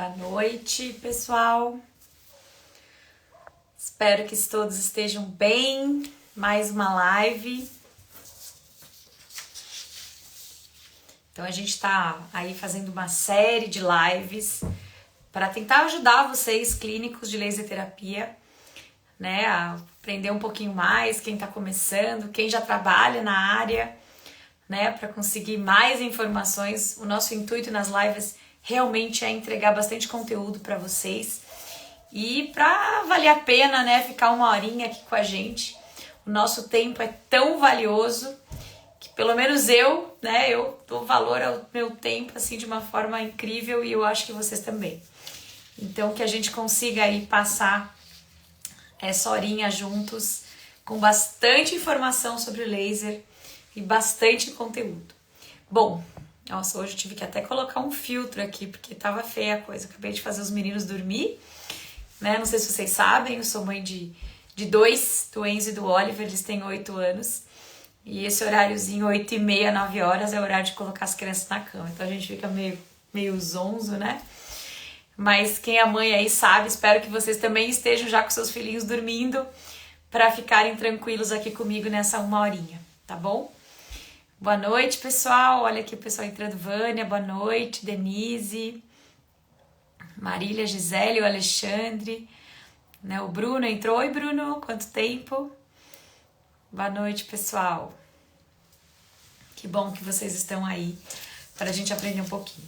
Boa noite, pessoal. Espero que todos estejam bem. Mais uma live. Então a gente tá aí fazendo uma série de lives para tentar ajudar vocês, clínicos de laser terapia, né, a aprender um pouquinho mais, quem tá começando, quem já trabalha na área, né, para conseguir mais informações. O nosso intuito nas lives realmente é entregar bastante conteúdo para vocês e para valer a pena, né, ficar uma horinha aqui com a gente. O nosso tempo é tão valioso que pelo menos eu, né, eu dou valor ao meu tempo assim de uma forma incrível e eu acho que vocês também. Então que a gente consiga aí passar essa horinha juntos com bastante informação sobre o laser e bastante conteúdo. Bom, nossa, hoje eu tive que até colocar um filtro aqui, porque tava feia a coisa. Acabei de fazer os meninos dormir, né? Não sei se vocês sabem, eu sou mãe de dois, do Enzo e do Oliver, eles têm 8 anos. E esse horáriozinho, 8h30, 9 horas, é o horário de colocar as crianças na cama. Então a gente fica meio zonzo, né? Mas quem é mãe aí sabe, espero que vocês também estejam já com seus filhinhos dormindo para ficarem tranquilos aqui comigo nessa uma horinha, tá bom? Boa noite, pessoal. Olha aqui o pessoal entrando. Vânia, boa noite. Denise, Marília, Gisele, o Alexandre, né? O Bruno entrou. Oi, Bruno, quanto tempo? Boa noite, pessoal. Que bom que vocês estão aí para a gente aprender um pouquinho.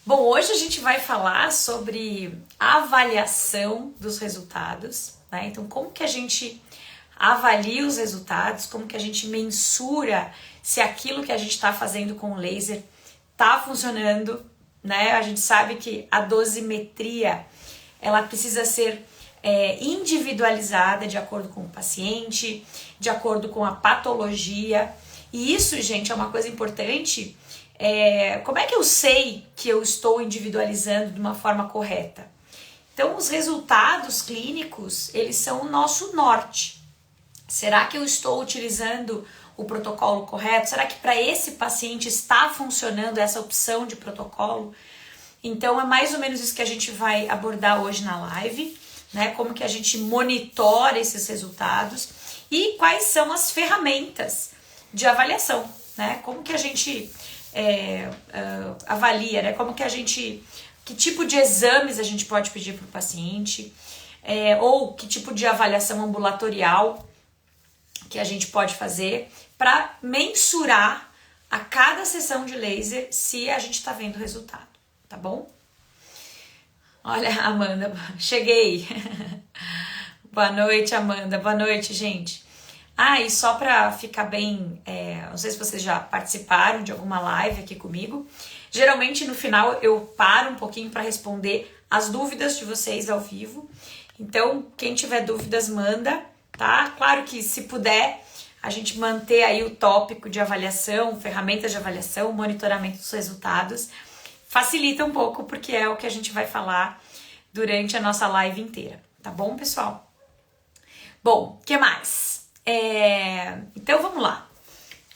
Bom, hoje a gente vai falar sobre avaliação dos resultados, né? Então, como que a gente avalia os resultados, como que a gente mensura se aquilo que a gente está fazendo com o laser está funcionando, né? A gente sabe que a dosimetria, ela precisa ser individualizada de acordo com o paciente, de acordo com a patologia. E isso, gente, é uma coisa importante. Como é que eu sei que eu estou individualizando de uma forma correta? Então, os resultados clínicos, eles são o nosso norte. Será que eu estou utilizando o protocolo correto? Será que para esse paciente está funcionando essa opção de protocolo? Então, é mais ou menos isso que a gente vai abordar hoje na live, né? Como que a gente monitora esses resultados e quais são as ferramentas de avaliação, né? Como que a gente avalia, né? Como que a gente, que tipo de exames a gente pode pedir para o paciente, ou que tipo de avaliação ambulatorial que a gente pode fazer para mensurar a cada sessão de laser se a gente está vendo o resultado, tá bom? Olha, Amanda, cheguei. Boa noite, Amanda. Boa noite, gente. E só para ficar bem, não sei se vocês já participaram de alguma live aqui comigo. Geralmente no final eu paro um pouquinho para responder as dúvidas de vocês ao vivo. Então, quem tiver dúvidas, manda, tá? Claro que se puder, a gente manter aí o tópico de avaliação, ferramentas de avaliação, monitoramento dos resultados, facilita um pouco, porque é o que a gente vai falar durante a nossa live inteira, tá bom, pessoal? Bom, o que mais? Então vamos lá.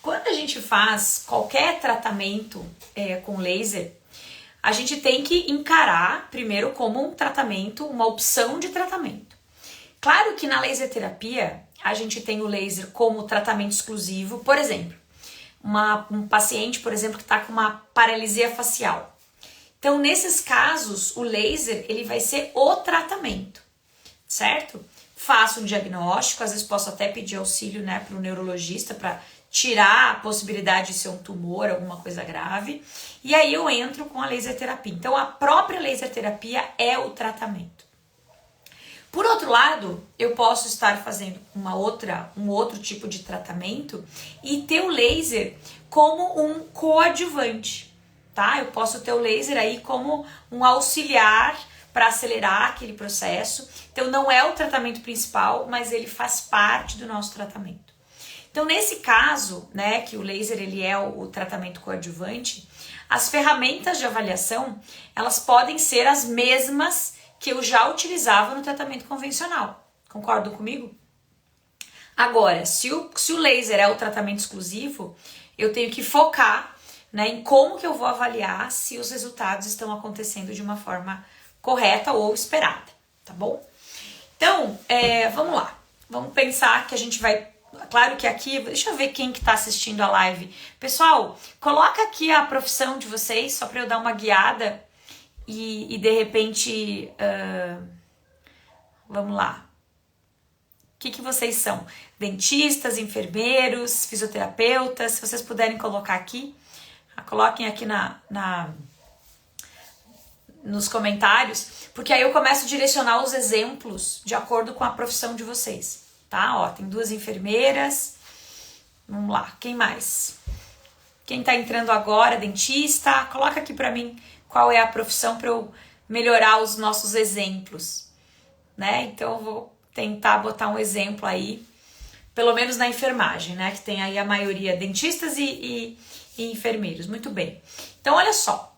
Quando a gente faz qualquer tratamento com laser, a gente tem que encarar primeiro como um tratamento, uma opção de tratamento. Claro que na laser terapia a gente tem o laser como tratamento exclusivo, por exemplo, um paciente, por exemplo, que está com uma paralisia facial. Então, nesses casos, o laser ele vai ser o tratamento, certo? Faço um diagnóstico, às vezes posso até pedir auxílio, né, para o neurologista para tirar a possibilidade de ser um tumor, alguma coisa grave, e aí eu entro com a laser terapia. Então, a própria laser terapia é o tratamento. Por outro lado, eu posso estar fazendo um outro tipo de tratamento e ter o laser como um coadjuvante, tá? Eu posso ter o laser aí como um auxiliar para acelerar aquele processo. Então, não é o tratamento principal, mas ele faz parte do nosso tratamento. Então, nesse caso, né, que o laser ele é o tratamento coadjuvante, as ferramentas de avaliação, elas podem ser as mesmas que eu já utilizava no tratamento convencional. Concordam comigo? Agora, se o laser é o tratamento exclusivo, eu tenho que focar né, em como que eu vou avaliar se os resultados estão acontecendo de uma forma correta ou esperada, tá bom? Então, vamos lá. Vamos pensar que a gente vai... Claro que aqui... Deixa eu ver quem que tá assistindo a live. Pessoal, coloca aqui a profissão de vocês, só para eu dar uma guiada e de repente... vamos lá. O que vocês são? Dentistas, enfermeiros, fisioterapeutas? Se vocês puderem colocar aqui, coloquem aqui nos comentários, porque aí eu começo a direcionar os exemplos de acordo com a profissão de vocês, tá? Ó, tem 2 enfermeiras, vamos lá, quem mais? Quem tá entrando agora, dentista, coloca aqui pra mim qual é a profissão para eu melhorar os nossos exemplos, né? Então eu vou tentar botar um exemplo aí, pelo menos na enfermagem, né? Que tem aí a maioria dentistas e enfermeiros, muito bem. Então olha só,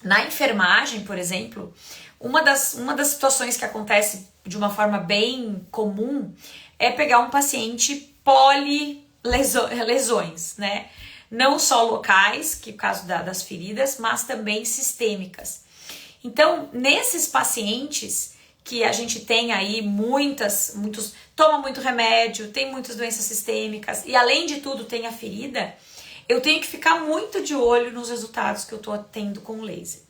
na enfermagem, por exemplo, uma das situações que acontece de uma forma bem comum é pegar um paciente polilesões, né? Não só locais, que é o caso das feridas, mas também sistêmicas. Então, nesses pacientes que a gente tem aí toma muito remédio, tem muitas doenças sistêmicas e além de tudo tem a ferida, eu tenho que ficar muito de olho nos resultados que eu tô tendo com o laser.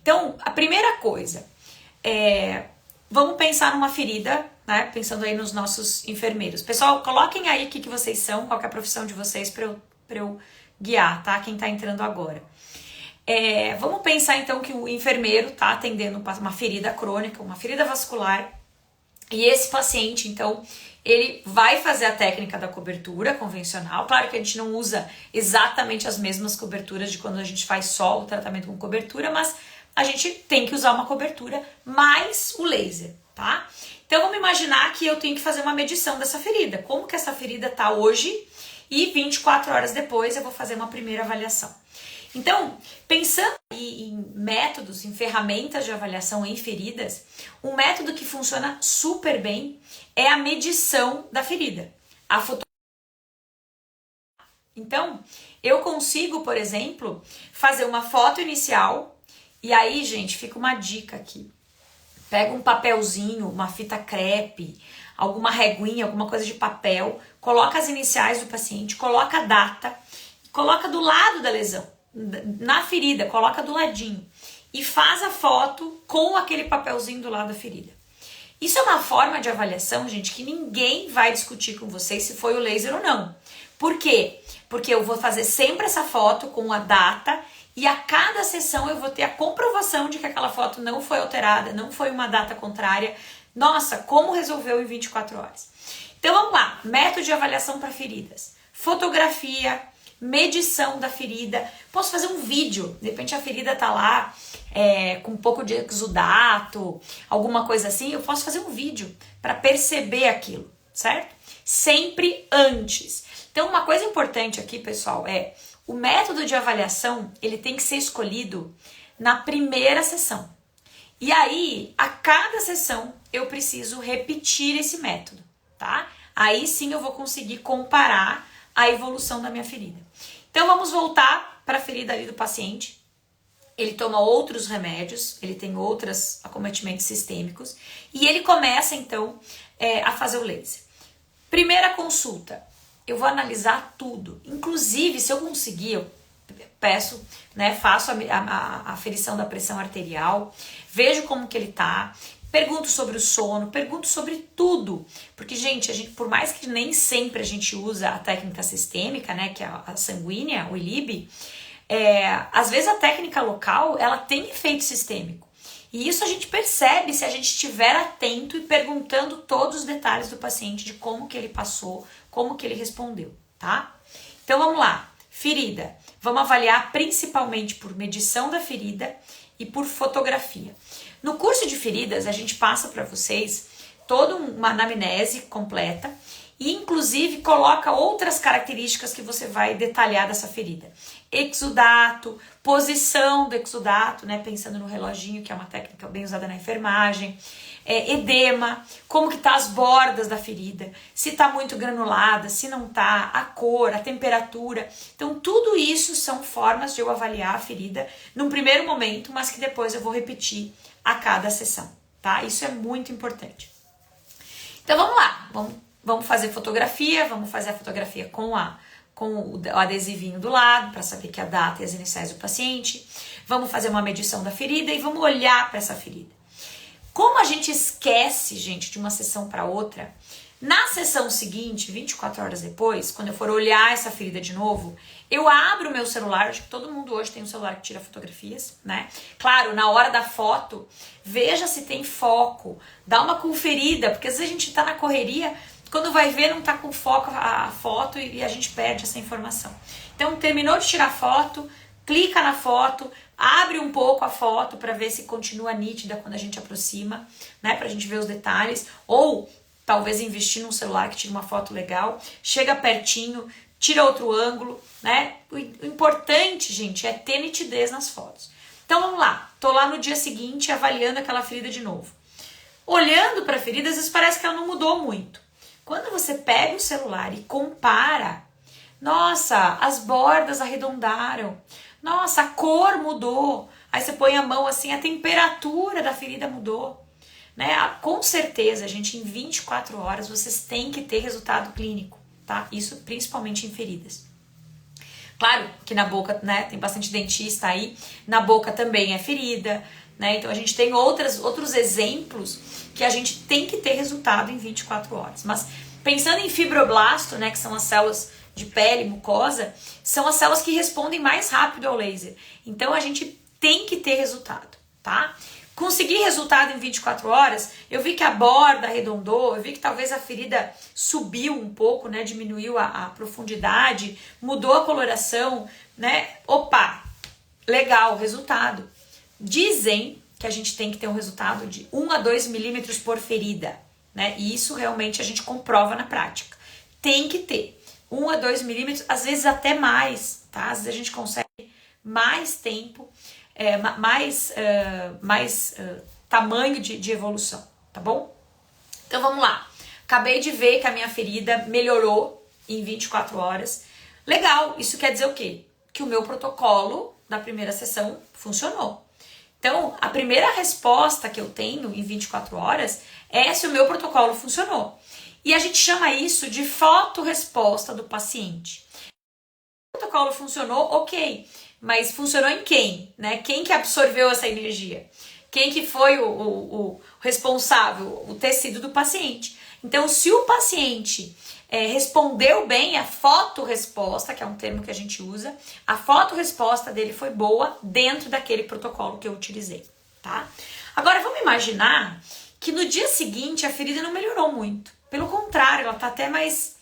Então, a primeira coisa, vamos pensar numa ferida, né? Pensando aí nos nossos enfermeiros. Pessoal, coloquem aí o que vocês são, qual que é a profissão de vocês para eu guiar, tá? Quem tá entrando agora. Vamos pensar então que o enfermeiro tá atendendo uma ferida crônica, uma ferida vascular, e esse paciente, então, ele vai fazer a técnica da cobertura convencional. Claro que a gente não usa exatamente as mesmas coberturas de quando a gente faz só o tratamento com cobertura, mas a gente tem que usar uma cobertura mais o laser, tá? Então vamos imaginar que eu tenho que fazer uma medição dessa ferida. Como que essa ferida tá hoje e 24 horas depois eu vou fazer uma primeira avaliação. Então, pensando em métodos, em ferramentas de avaliação em feridas, um método que funciona super bem é a medição da ferida. Então, eu consigo, por exemplo, fazer uma foto inicial e aí, gente, fica uma dica aqui. Pega um papelzinho, uma fita crepe, alguma reguinha, alguma coisa de papel, coloca as iniciais do paciente, coloca a data, coloca do lado da lesão. Na ferida, coloca do ladinho e faz a foto com aquele papelzinho do lado da ferida. Isso é uma forma de avaliação, gente, que ninguém vai discutir com vocês se foi o laser ou não. Por quê? Porque eu vou fazer sempre essa foto com a data e a cada sessão eu vou ter a comprovação de que aquela foto não foi alterada, não foi uma data contrária. Nossa, como resolveu em 24 horas? Então vamos lá, método de avaliação para feridas. Fotografia, medição da ferida, posso fazer um vídeo, de repente a ferida tá lá com um pouco de exudato, alguma coisa assim, eu posso fazer um vídeo para perceber aquilo, certo? Sempre antes. Então uma coisa importante aqui, pessoal, o método de avaliação, ele tem que ser escolhido na primeira sessão. E aí, a cada sessão, eu preciso repetir esse método, tá? Aí sim eu vou conseguir comparar a evolução da minha ferida. Então vamos voltar para a ferida ali do paciente. Ele toma outros remédios, ele tem outros acometimentos sistêmicos e ele começa então a fazer o laser. Primeira consulta, eu vou analisar tudo. Inclusive, se eu conseguir, eu peço, né, faço a aferição da pressão arterial, vejo como que ele tá, pergunto sobre o sono, pergunto sobre tudo. Porque, gente, por mais que nem sempre a gente usa a técnica sistêmica, né, que é a sanguínea, o ILIB, às vezes a técnica local, ela tem efeito sistêmico. E isso a gente percebe se a gente estiver atento e perguntando todos os detalhes do paciente, de como que ele passou, como que ele respondeu, tá? Então vamos lá, ferida. Vamos avaliar principalmente por medição da ferida e por fotografia. No curso de feridas, a gente passa para vocês toda uma anamnese completa e inclusive coloca outras características que você vai detalhar dessa ferida. Exudato, posição do exudato, né, pensando no reloginho, que é uma técnica bem usada na enfermagem. Edema, como que tá as bordas da ferida, se tá muito granulada, se não tá, a cor, a temperatura. Então tudo isso são formas de eu avaliar a ferida num primeiro momento, mas que depois eu vou repetir a cada sessão, tá? Isso é muito importante. Então vamos lá, vamos fazer fotografia, vamos fazer a fotografia com o adesivinho do lado, para saber que a data e as iniciais do paciente. Vamos fazer uma medição da ferida e vamos olhar para essa ferida. Como a gente esquece, gente, de uma sessão para outra, na sessão seguinte, 24 horas depois, quando eu for olhar essa ferida de novo, eu abro o meu celular, acho que todo mundo hoje tem um celular que tira fotografias, né? Claro, na hora da foto, veja se tem foco, dá uma conferida, porque às vezes a gente tá na correria, quando vai ver não tá com foco a foto e a gente perde essa informação. Então, terminou de tirar foto, clica na foto, abre um pouco a foto para ver se continua nítida quando a gente aproxima, né? Pra gente ver os detalhes. Ou talvez investir num celular que tire uma foto legal. Chega pertinho, tira outro ângulo, né? O importante, gente, é ter nitidez nas fotos. Então vamos lá. Tô lá no dia seguinte avaliando aquela ferida de novo. Olhando para a ferida, às vezes parece que ela não mudou muito. Quando você pega o celular e compara, nossa, as bordas arredondaram. Nossa, a cor mudou. Aí você põe a mão assim, a temperatura da ferida mudou. Né? Com certeza, gente, em 24 horas vocês têm que ter resultado clínico, tá? Isso principalmente em feridas. Claro que na boca, né, tem bastante dentista aí, na boca também é ferida, né? Então a gente tem outros exemplos que a gente tem que ter resultado em 24 horas. Mas pensando em fibroblasto, né, que são as células de pele, mucosa, são as células que respondem mais rápido ao laser. Então a gente tem que ter resultado, tá? Consegui resultado em 24 horas, eu vi que a borda arredondou, eu vi que talvez a ferida subiu um pouco, né, diminuiu a profundidade, mudou a coloração, né? Opa, legal, resultado. Dizem que a gente tem que ter um resultado de 1 a 2 milímetros por ferida, né? E isso realmente a gente comprova na prática. Tem que ter 1 a 2 milímetros, às vezes até mais, tá? Às vezes a gente consegue mais tempo, mais tamanho de evolução, tá bom? Então vamos lá. Acabei de ver que a minha ferida melhorou em 24 horas. Legal, isso quer dizer o quê? Que o meu protocolo da primeira sessão funcionou. Então, a primeira resposta que eu tenho em 24 horas é se o meu protocolo funcionou. E a gente chama isso de fotorresposta do paciente. O protocolo funcionou, ok, mas funcionou em quem? Né? Quem que absorveu essa energia? Quem que foi o responsável? O tecido do paciente. Então, se o paciente respondeu bem a fotorresposta, que é um termo que a gente usa, a fotorresposta dele foi boa dentro daquele protocolo que eu utilizei, tá? Agora, vamos imaginar que no dia seguinte a ferida não melhorou muito. Pelo contrário, ela tá até mais,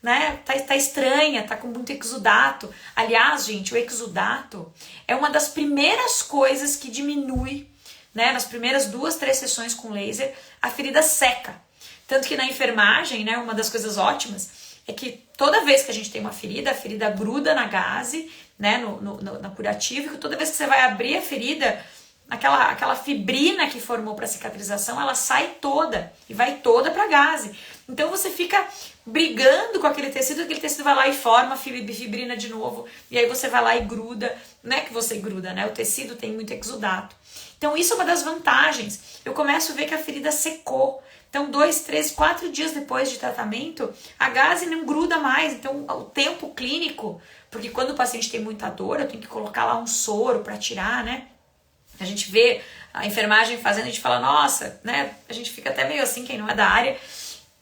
né, tá estranha, tá com muito exudato. Aliás, gente, o exudato é uma das primeiras coisas que diminui, né, nas primeiras 2, 3 sessões com laser, a ferida seca. Tanto que na enfermagem, né, uma das coisas ótimas é que toda vez que a gente tem uma ferida, a ferida gruda na gaze, né, na curativa, e toda vez que você vai abrir a ferida, aquela fibrina que formou para cicatrização, ela sai toda e vai toda para gaze. Então você fica brigando com aquele tecido vai lá e forma fibrina de novo, e aí você vai lá e gruda, não é que você gruda, né? O tecido tem muito exudato. Então isso é uma das vantagens. Eu começo a ver que a ferida secou. Então 2, 3, 4 dias depois de tratamento, a gaze não gruda mais. Então o tempo clínico, porque quando o paciente tem muita dor, eu tenho que colocar lá um soro para tirar, né? A gente vê a enfermagem fazendo, a gente fala, nossa, né? A gente fica até meio assim, quem não é da área.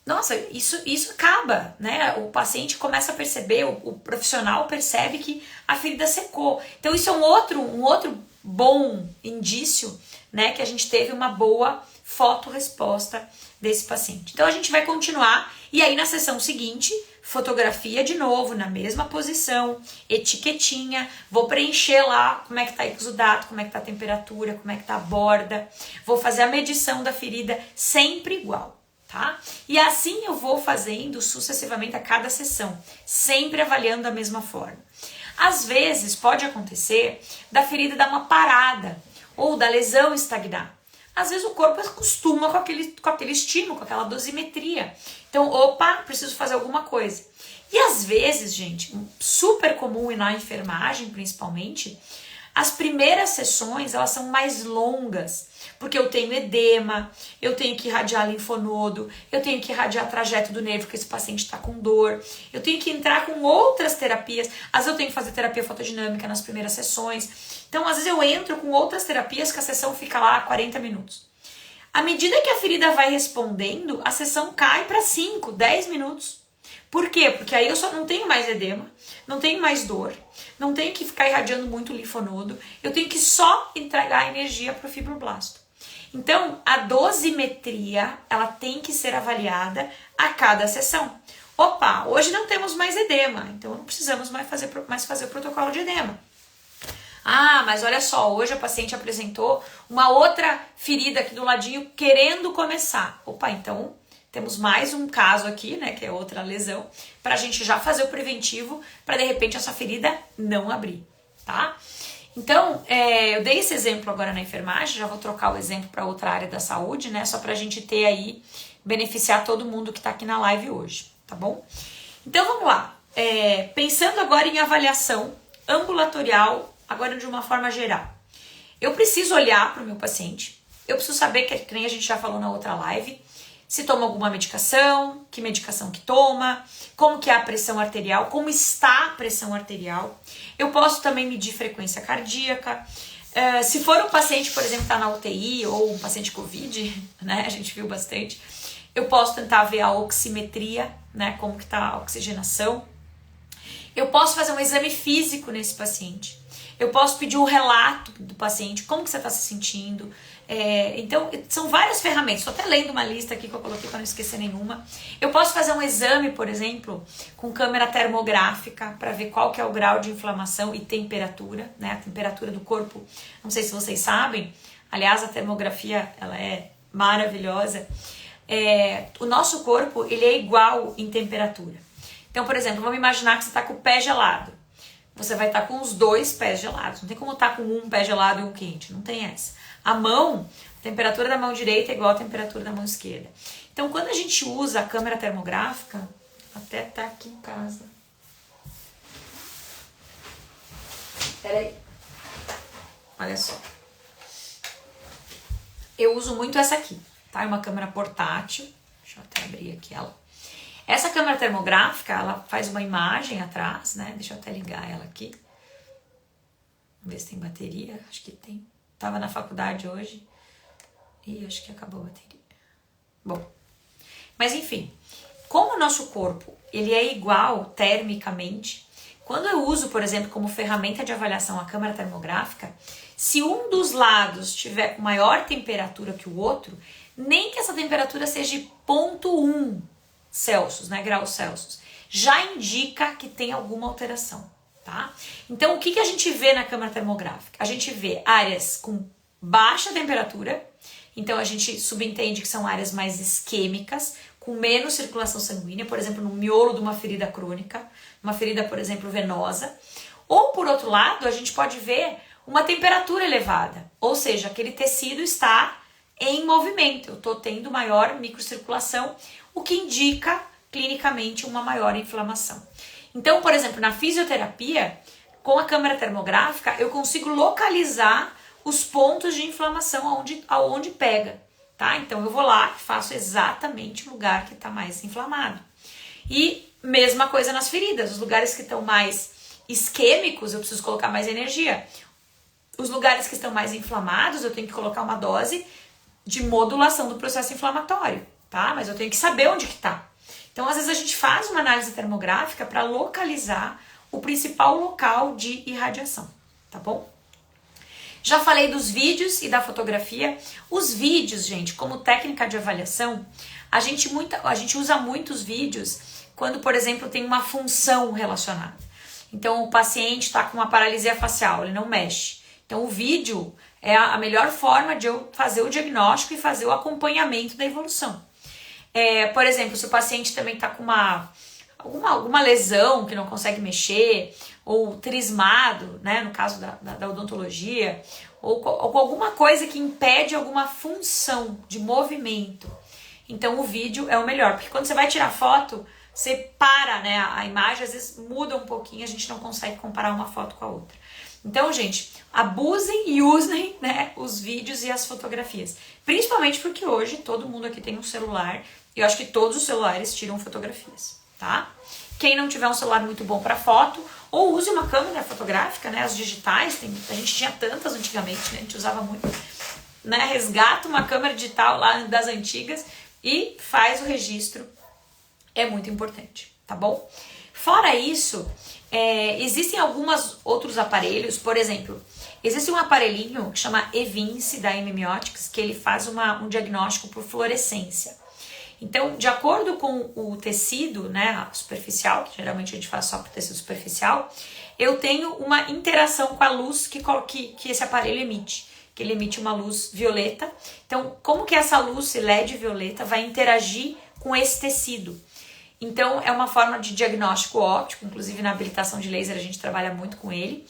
Nossa, isso acaba, né? O paciente começa a perceber, o profissional percebe que a ferida secou. Então isso é um outro bom indício, né? Que a gente teve uma boa fotorresposta desse paciente. Então a gente vai continuar e aí na sessão seguinte, fotografia de novo, na mesma posição, etiquetinha, vou preencher lá como é que tá exudato, como é que tá a temperatura, como é que tá a borda, vou fazer a medição da ferida sempre igual. tá? E assim eu vou fazendo sucessivamente a cada sessão, sempre avaliando da mesma forma. Às vezes pode acontecer da ferida dar uma parada ou da lesão estagnar. Às vezes o corpo acostuma com aquele estímulo, com aquela dosimetria. Então, opa, preciso fazer alguma coisa. E às vezes, gente, super comum e na enfermagem principalmente, as primeiras sessões elas são mais longas, porque eu tenho edema, eu tenho que irradiar linfonodo, eu tenho que irradiar trajeto do nervo, porque esse paciente está com dor, eu tenho que entrar com outras terapias, às vezes eu tenho que fazer terapia fotodinâmica nas primeiras sessões, então às vezes eu entro com outras terapias que a sessão fica lá 40 minutos. À medida que a ferida vai respondendo, a sessão cai para 5, 10 minutos. Por quê? Porque aí eu só não tenho mais edema, não tenho mais dor, não tenho que ficar irradiando muito linfonodo, eu tenho que só entregar energia para o fibroblasto. Então, a dosimetria, ela tem que ser avaliada a cada sessão. Opa, hoje não temos mais edema, então não precisamos mais fazer o protocolo de edema. Ah, mas olha só, hoje a paciente apresentou uma outra ferida aqui do ladinho querendo começar. Opa, então temos mais um caso aqui, né, que é outra lesão, para a gente já fazer o preventivo, para de repente essa ferida não abrir, tá? Então, eu dei esse exemplo agora na enfermagem, já vou trocar o exemplo para outra área da saúde, né, só para a gente ter aí, beneficiar todo mundo que está aqui na live hoje, tá bom? Então, vamos lá. Pensando agora em avaliação ambulatorial, agora de uma forma geral. Eu preciso olhar para o meu paciente, eu preciso saber, que nem a gente já falou na outra live, se toma alguma medicação, que medicação que toma, como que é a pressão arterial, como está a pressão arterial. Eu posso também medir frequência cardíaca. Se for um paciente, por exemplo, que está na UTI ou um paciente COVID, né, a gente viu bastante, eu posso tentar ver a oximetria, né, como que está a oxigenação. Eu posso fazer um exame físico nesse paciente. Eu posso pedir um relato do paciente, como que você está se sentindo. Então, são várias ferramentas. Estou até lendo uma lista aqui que eu coloquei para não esquecer nenhuma. Eu posso fazer um exame, por exemplo, com câmera termográfica para ver qual que é o grau de inflamação e temperatura, né? A temperatura do corpo. Não sei se vocês sabem. Aliás, a termografia ela é maravilhosa. O nosso corpo ele é igual em temperatura. Então, por exemplo, vamos imaginar que você está com o pé gelado. Você vai estar com os dois pés gelados. Não tem como estar com um pé gelado e um quente. Não tem essa. A mão, a temperatura da mão direita é igual à temperatura da mão esquerda. Então, quando a gente usa a câmera termográfica, até tá aqui em casa. Peraí. Olha só. Eu uso muito essa aqui, tá? É uma câmera portátil. Deixa eu até abrir aqui ela. Essa câmera termográfica, ela faz uma imagem atrás, né? Deixa eu até ligar ela aqui. Vamos ver se tem bateria. Acho que tem. Tava na faculdade hoje. E acho que acabou a bateria. Bom. Mas enfim. Como o nosso corpo, ele é igual termicamente, quando eu uso, por exemplo, como ferramenta de avaliação a câmera termográfica, se um dos lados tiver maior temperatura que o outro, nem que essa temperatura seja de 0,1 Celsius, né, graus Celsius, já indica que tem alguma alteração, tá? Então, o que a gente vê na câmera termográfica? A gente vê áreas com baixa temperatura, então a gente subentende que são áreas mais isquêmicas, com menos circulação sanguínea, por exemplo, no miolo de uma ferida crônica, uma ferida, por exemplo, venosa. Ou, por outro lado, a gente pode ver uma temperatura elevada, ou seja, aquele tecido está em movimento, eu estou tendo maior microcirculação, o que indica clinicamente uma maior inflamação. Então, por exemplo, na fisioterapia, com a câmera termográfica, eu consigo localizar os pontos de inflamação aonde pega, tá? Então, eu vou lá e faço exatamente o lugar que está mais inflamado. E mesma coisa nas feridas, os lugares que estão mais isquêmicos, eu preciso colocar mais energia. Os lugares que estão mais inflamados, eu tenho que colocar uma dose de modulação do processo inflamatório, tá? Mas eu tenho que saber onde que tá. Então, às vezes a gente faz uma análise termográfica para localizar o principal local de irradiação, tá bom? Já falei dos vídeos e da fotografia. Os vídeos, gente, como técnica de avaliação, a gente usa muitos vídeos quando, por exemplo, tem uma função relacionada. Então, o paciente está com uma paralisia facial, ele não mexe. Então, o vídeo é a melhor forma de eu fazer o diagnóstico e fazer o acompanhamento da evolução. Por exemplo, se o paciente também está com alguma lesão que não consegue mexer, ou trismado, né, no caso da odontologia, ou com alguma coisa que impede alguma função de movimento. Então o vídeo é o melhor, porque quando você vai tirar foto, você para, né, a imagem, às vezes muda um pouquinho, a gente não consegue comparar uma foto com a outra. Então, gente, abusem e usem, né, os vídeos e as fotografias. Principalmente porque hoje todo mundo aqui tem um celular, e eu acho que todos os celulares tiram fotografias, tá? Quem não tiver um celular muito bom para foto, ou use uma câmera fotográfica, né, as digitais, a gente tinha tantas antigamente, né, a gente usava muito, né, resgata uma câmera digital lá das antigas e faz o registro, é muito importante, tá bom? Fora isso, existem alguns outros aparelhos, por exemplo, existe um aparelhinho que chama Evince da M-Miotics, que ele faz um diagnóstico por fluorescência. Então, de acordo com o tecido, né, superficial, que geralmente a gente faz só para o tecido superficial, eu tenho uma interação com a luz que esse aparelho emite, que ele emite uma luz violeta. Então, como que essa luz LED violeta vai interagir com esse tecido? Então, é uma forma de diagnóstico óptico, inclusive na habilitação de laser a gente trabalha muito com ele.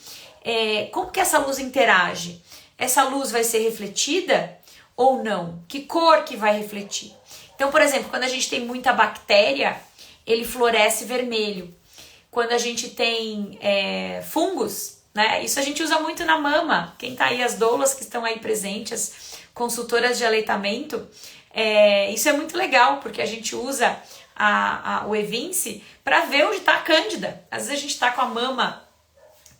Como que essa luz interage? Essa luz vai ser refletida ou não? Que cor que vai refletir? Então, por exemplo, quando a gente tem muita bactéria, ele floresce vermelho. Quando a gente tem fungos, né? Isso a gente usa muito na mama. Quem tá aí, as doulas que estão aí presentes, consultoras de aleitamento, isso é muito legal, porque a gente usa o Evince para ver onde tá a cândida. Às vezes a gente tá com a mama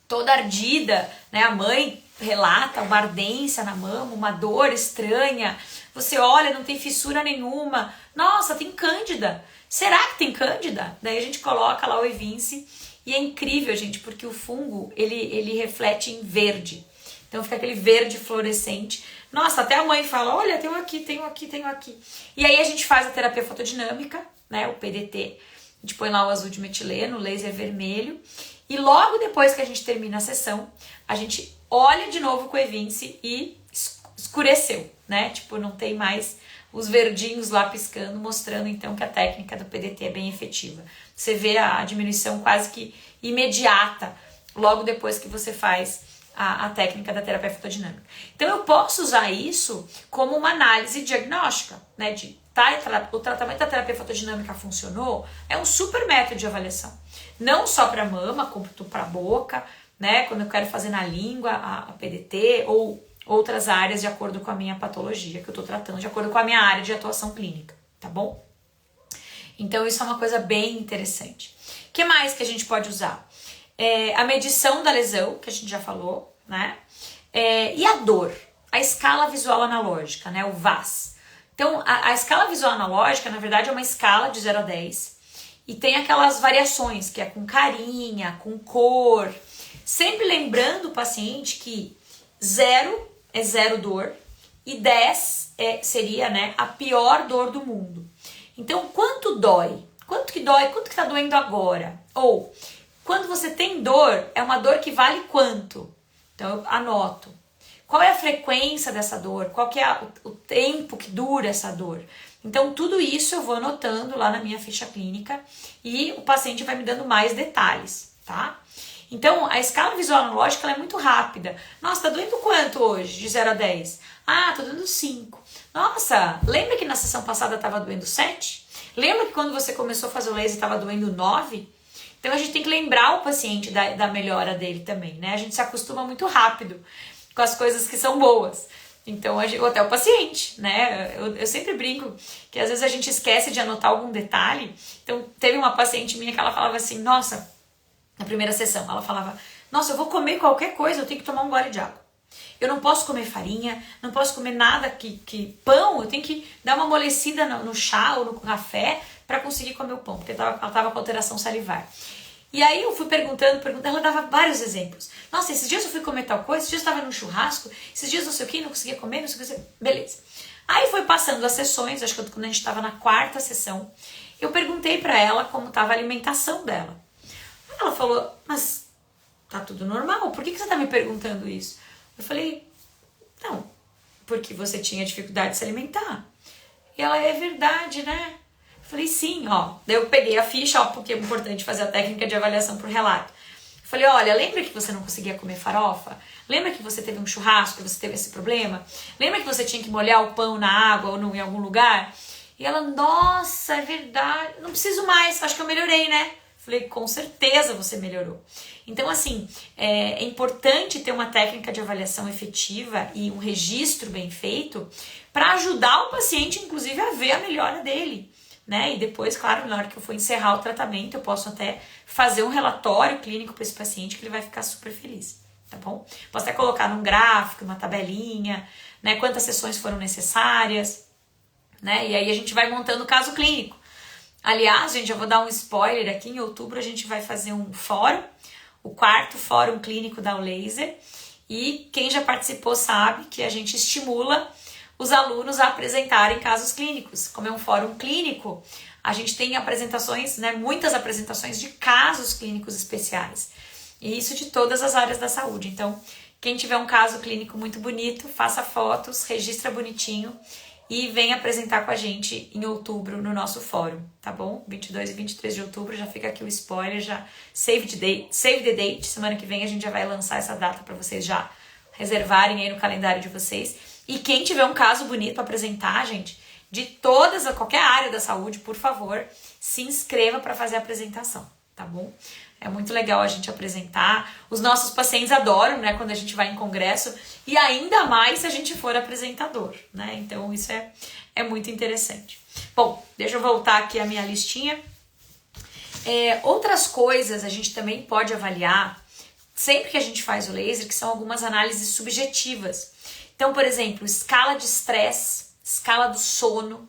toda ardida, né? A mãe relata uma ardência na mama, uma dor estranha. Você olha, não tem fissura nenhuma. Nossa, tem cândida. Será que tem cândida? Daí a gente coloca lá o Evince e é incrível, gente, porque o fungo, ele reflete em verde. Então fica aquele verde fluorescente. Nossa, até a mãe fala, olha, tenho aqui, tenho aqui, tenho aqui. E aí a gente faz a terapia fotodinâmica, né, o PDT. A gente põe lá o azul de metileno, o laser vermelho. E logo depois que a gente termina a sessão, a gente olha de novo com o Evince e escureceu, né? Tipo, não tem mais os verdinhos lá piscando, mostrando então que a técnica do PDT é bem efetiva. Você vê a diminuição quase que imediata logo depois que você faz a técnica da terapia fotodinâmica. Então eu posso usar isso como uma análise diagnóstica, né? O tratamento da terapia fotodinâmica funcionou, é um super método de avaliação. Não só para mama, como para a boca, né? Quando eu quero fazer na língua a PDT ou outras áreas de acordo com a minha patologia que eu estou tratando, de acordo com a minha área de atuação clínica, tá bom? Então isso é uma coisa bem interessante. O que mais que a gente pode usar? A medição da lesão, que a gente já falou, né? E a dor, a escala visual analógica, né? O VAS. Então, a escala visual analógica, na verdade, é uma escala de 0 a 10 e tem aquelas variações, que é com carinha, com cor. Sempre lembrando o paciente que 0 é 0 dor e 10 seria, né, a pior dor do mundo. Então, quanto dói? Quanto que dói? Quanto que tá doendo agora? Ou, quando você tem dor, é uma dor que vale quanto? Então, eu anoto. Qual é a frequência dessa dor? Qual que é o tempo que dura essa dor? Então, tudo isso eu vou anotando lá na minha ficha clínica e o paciente vai me dando mais detalhes, tá? Então, a escala visual analógica ela é muito rápida. Nossa, tá doendo quanto hoje, de 0 a 10? Ah, tá doendo 5. Nossa, lembra que na sessão passada tava doendo 7? Lembra que quando você começou a fazer o laser tava doendo 9? Então, a gente tem que lembrar o paciente da melhora dele também, né? A gente se acostuma muito rápido com as coisas que são boas. Então, até o paciente, né? Eu sempre brinco que às vezes a gente esquece de anotar algum detalhe. Então, teve uma paciente minha que ela falava assim, nossa, na primeira sessão, ela falava, nossa, eu vou comer qualquer coisa, eu tenho que tomar um gole de água. Eu não posso comer farinha, não posso comer nada que pão, eu tenho que dar uma amolecida no chá ou no café para conseguir comer o pão, porque ela estava com alteração salivar. E aí eu fui perguntando, ela dava vários exemplos. Nossa, esses dias eu fui comer tal coisa, esses dias eu estava num churrasco, esses dias não sei o que, não conseguia comer, não sei o que, beleza. Aí foi passando as sessões, acho que quando a gente estava na 4ª sessão, eu perguntei para ela como estava a alimentação dela. Ela falou, mas tá tudo normal, por que você tá me perguntando isso? Eu falei, não, porque você tinha dificuldade de se alimentar. E ela, é verdade, né? Falei, sim, ó. Daí eu peguei a ficha, ó, porque é importante fazer a técnica de avaliação por relato. Falei, olha, lembra que você não conseguia comer farofa? Lembra que você teve um churrasco, que você teve esse problema? Lembra que você tinha que molhar o pão na água ou em algum lugar? E ela, nossa, é verdade, não preciso mais, acho que eu melhorei, né? Falei, com certeza você melhorou. Então, assim, é importante ter uma técnica de avaliação efetiva e um registro bem feito para ajudar o paciente, inclusive, a ver a melhora dele, né? E depois, claro, na hora que eu for encerrar o tratamento, eu posso até fazer um relatório clínico para esse paciente que ele vai ficar super feliz, tá bom? Posso até colocar num gráfico, uma tabelinha, né? Quantas sessões foram necessárias, né? E aí a gente vai montando o caso clínico. Aliás, gente, eu vou dar um spoiler aqui, em outubro a gente vai fazer um fórum, o 4º Fórum Clínico da Laser, e quem já participou sabe que a gente estimula os alunos a apresentarem casos clínicos. Como é um fórum clínico, a gente tem apresentações, né, muitas apresentações de casos clínicos especiais, e isso de todas as áreas da saúde. Então, quem tiver um caso clínico muito bonito, faça fotos, registra bonitinho, e vem apresentar com a gente em outubro no nosso fórum, tá bom? 22 e 23 de outubro, já fica aqui o spoiler, já save the date, semana que vem a gente já vai lançar essa data para vocês já reservarem aí no calendário de vocês. E quem tiver um caso bonito para apresentar, gente, de qualquer área da saúde, por favor, se inscreva para fazer a apresentação, tá bom? É muito legal a gente apresentar. Os nossos pacientes adoram, né, quando a gente vai em congresso, e ainda mais se a gente for apresentador, né? Então isso é muito interessante. Bom, deixa eu voltar aqui a minha listinha. Outras coisas a gente também pode avaliar sempre que a gente faz o laser, que são algumas análises subjetivas. Então, por exemplo, escala de estresse, escala do sono,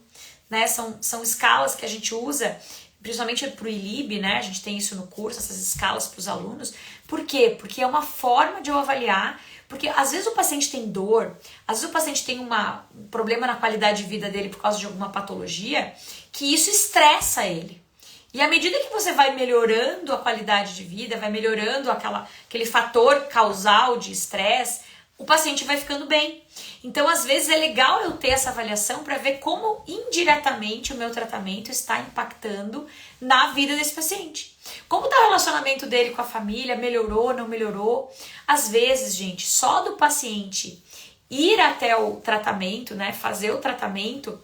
né? São escalas que a gente usa principalmente para o ILIB, né? A gente tem isso no curso, essas escalas para os alunos. Por quê? Porque é uma forma de eu avaliar, porque às vezes o paciente tem dor, às vezes o paciente tem um problema na qualidade de vida dele por causa de alguma patologia, que isso estressa ele. E à medida que você vai melhorando a qualidade de vida, vai melhorando aquele fator causal de estresse, o paciente vai ficando bem. Então, às vezes, é legal eu ter essa avaliação para ver como indiretamente o meu tratamento está impactando na vida desse paciente. Como está o relacionamento dele com a família? Melhorou, não melhorou? Às vezes, gente, só do paciente ir até o tratamento, né, fazer o tratamento,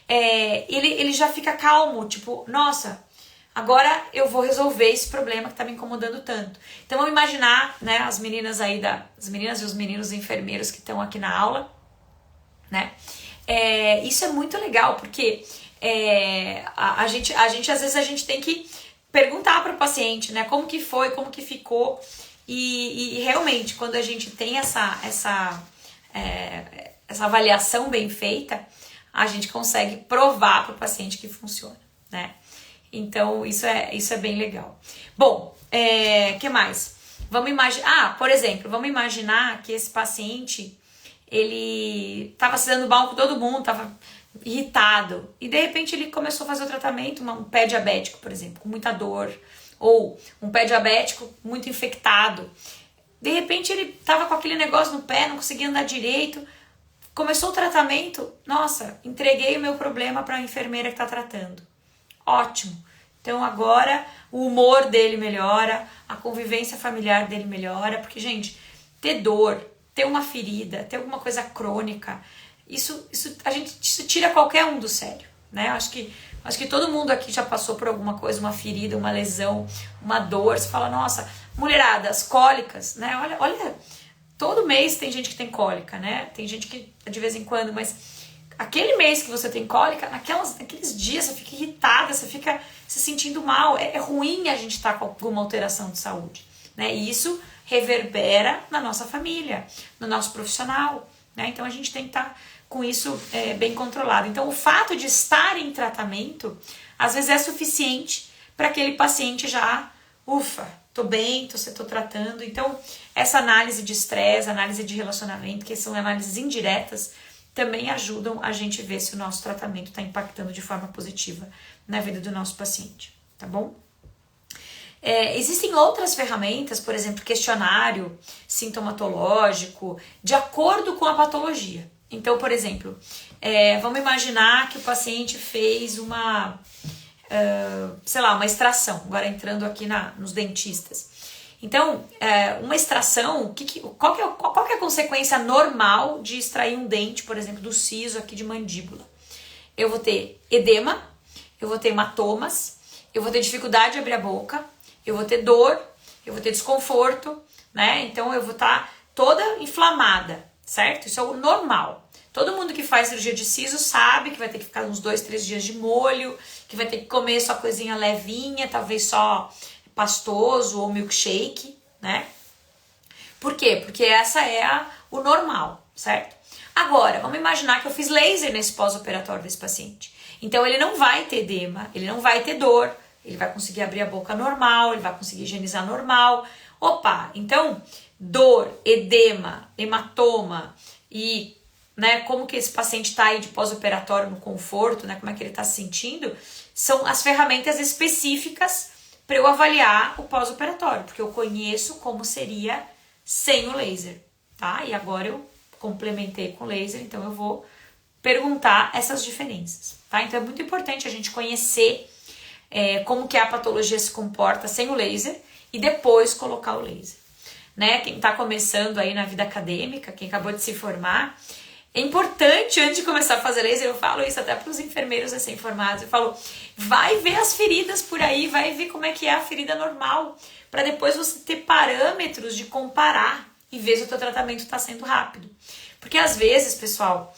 ele já fica calmo, tipo, nossa, agora eu vou resolver esse problema que está me incomodando tanto. Então, vamos imaginar, né, as meninas e os meninos enfermeiros que estão aqui na aula, né? Isso é muito legal, porque a gente, às vezes, a gente tem que perguntar para o paciente, né, como que foi, como que ficou, e realmente, quando a gente tem essa avaliação bem feita, a gente consegue provar para o paciente que funciona, né? Então, isso é bem legal. Bom, que mais? Vamos imaginar, por exemplo, vamos imaginar que esse paciente, ele estava se dando mal com todo mundo, estava irritado, e de repente ele começou a fazer o tratamento, um pé diabético, por exemplo, com muita dor, ou um pé diabético muito infectado. De repente ele estava com aquele negócio no pé, não conseguia andar direito, começou o tratamento, nossa, entreguei o meu problema para a enfermeira que está tratando. Ótimo. Então agora o humor dele melhora, a convivência familiar dele melhora, porque, gente, ter dor, ter uma ferida, ter alguma coisa crônica, isso tira qualquer um do sério, né? Acho que todo mundo aqui já passou por alguma coisa, uma ferida, uma lesão, uma dor. Você fala, nossa, mulherada, as cólicas, né? Olha, todo mês tem gente que tem cólica, né? Tem gente que de vez em quando, mas aquele mês que você tem cólica, naqueles dias você fica irritada, você fica se sentindo mal. É ruim a gente estar com alguma alteração de saúde, né? E isso reverbera na nossa família, no nosso profissional, né? Então a gente tem que estar com isso bem controlado. Então o fato de estar em tratamento, às vezes é suficiente para aquele paciente já, ufa, tô bem, tô tratando. Então essa análise de estresse, análise de relacionamento, que são análises indiretas, também ajudam a gente ver se o nosso tratamento está impactando de forma positiva na vida do nosso paciente, tá bom? Existem outras ferramentas, por exemplo, questionário sintomatológico, de acordo com a patologia. Então, por exemplo, vamos imaginar que o paciente fez sei lá, uma extração, agora entrando aqui nos dentistas. Então, uma extração, qual que é a consequência normal de extrair um dente, por exemplo, do siso aqui de mandíbula? Eu vou ter edema, eu vou ter hematomas, eu vou ter dificuldade de abrir a boca, eu vou ter dor, eu vou ter desconforto, né? Então eu vou estar toda inflamada, certo? Isso é o normal. Todo mundo que faz cirurgia de siso sabe que vai ter que ficar uns 2, 3 dias de molho, que vai ter que comer só coisinha levinha, talvez só pastoso ou milkshake, né? Por quê? Porque essa é o normal, certo? Agora, vamos imaginar que eu fiz laser nesse pós-operatório desse paciente. Então ele não vai ter edema, ele não vai ter dor, ele vai conseguir abrir a boca normal, ele vai conseguir higienizar normal. Opa, então dor, edema, hematoma e, né, como que esse paciente está aí de pós-operatório no conforto, né, como é que ele está se sentindo, são as ferramentas específicas para eu avaliar o pós-operatório, porque eu conheço como seria sem o laser, tá? E agora eu complementei com o laser, então eu vou perguntar essas diferenças, tá? Então é muito importante a gente conhecer como que a patologia se comporta sem o laser e depois colocar o laser, né? Quem tá começando aí na vida acadêmica, quem acabou de se formar, é importante, antes de começar a fazer laser, eu falo isso até para os enfermeiros recém-formados, eu falo, vai ver as feridas por aí, vai ver como é que é a ferida normal, para depois você ter parâmetros de comparar e ver se o teu tratamento está sendo rápido. Porque às vezes, pessoal,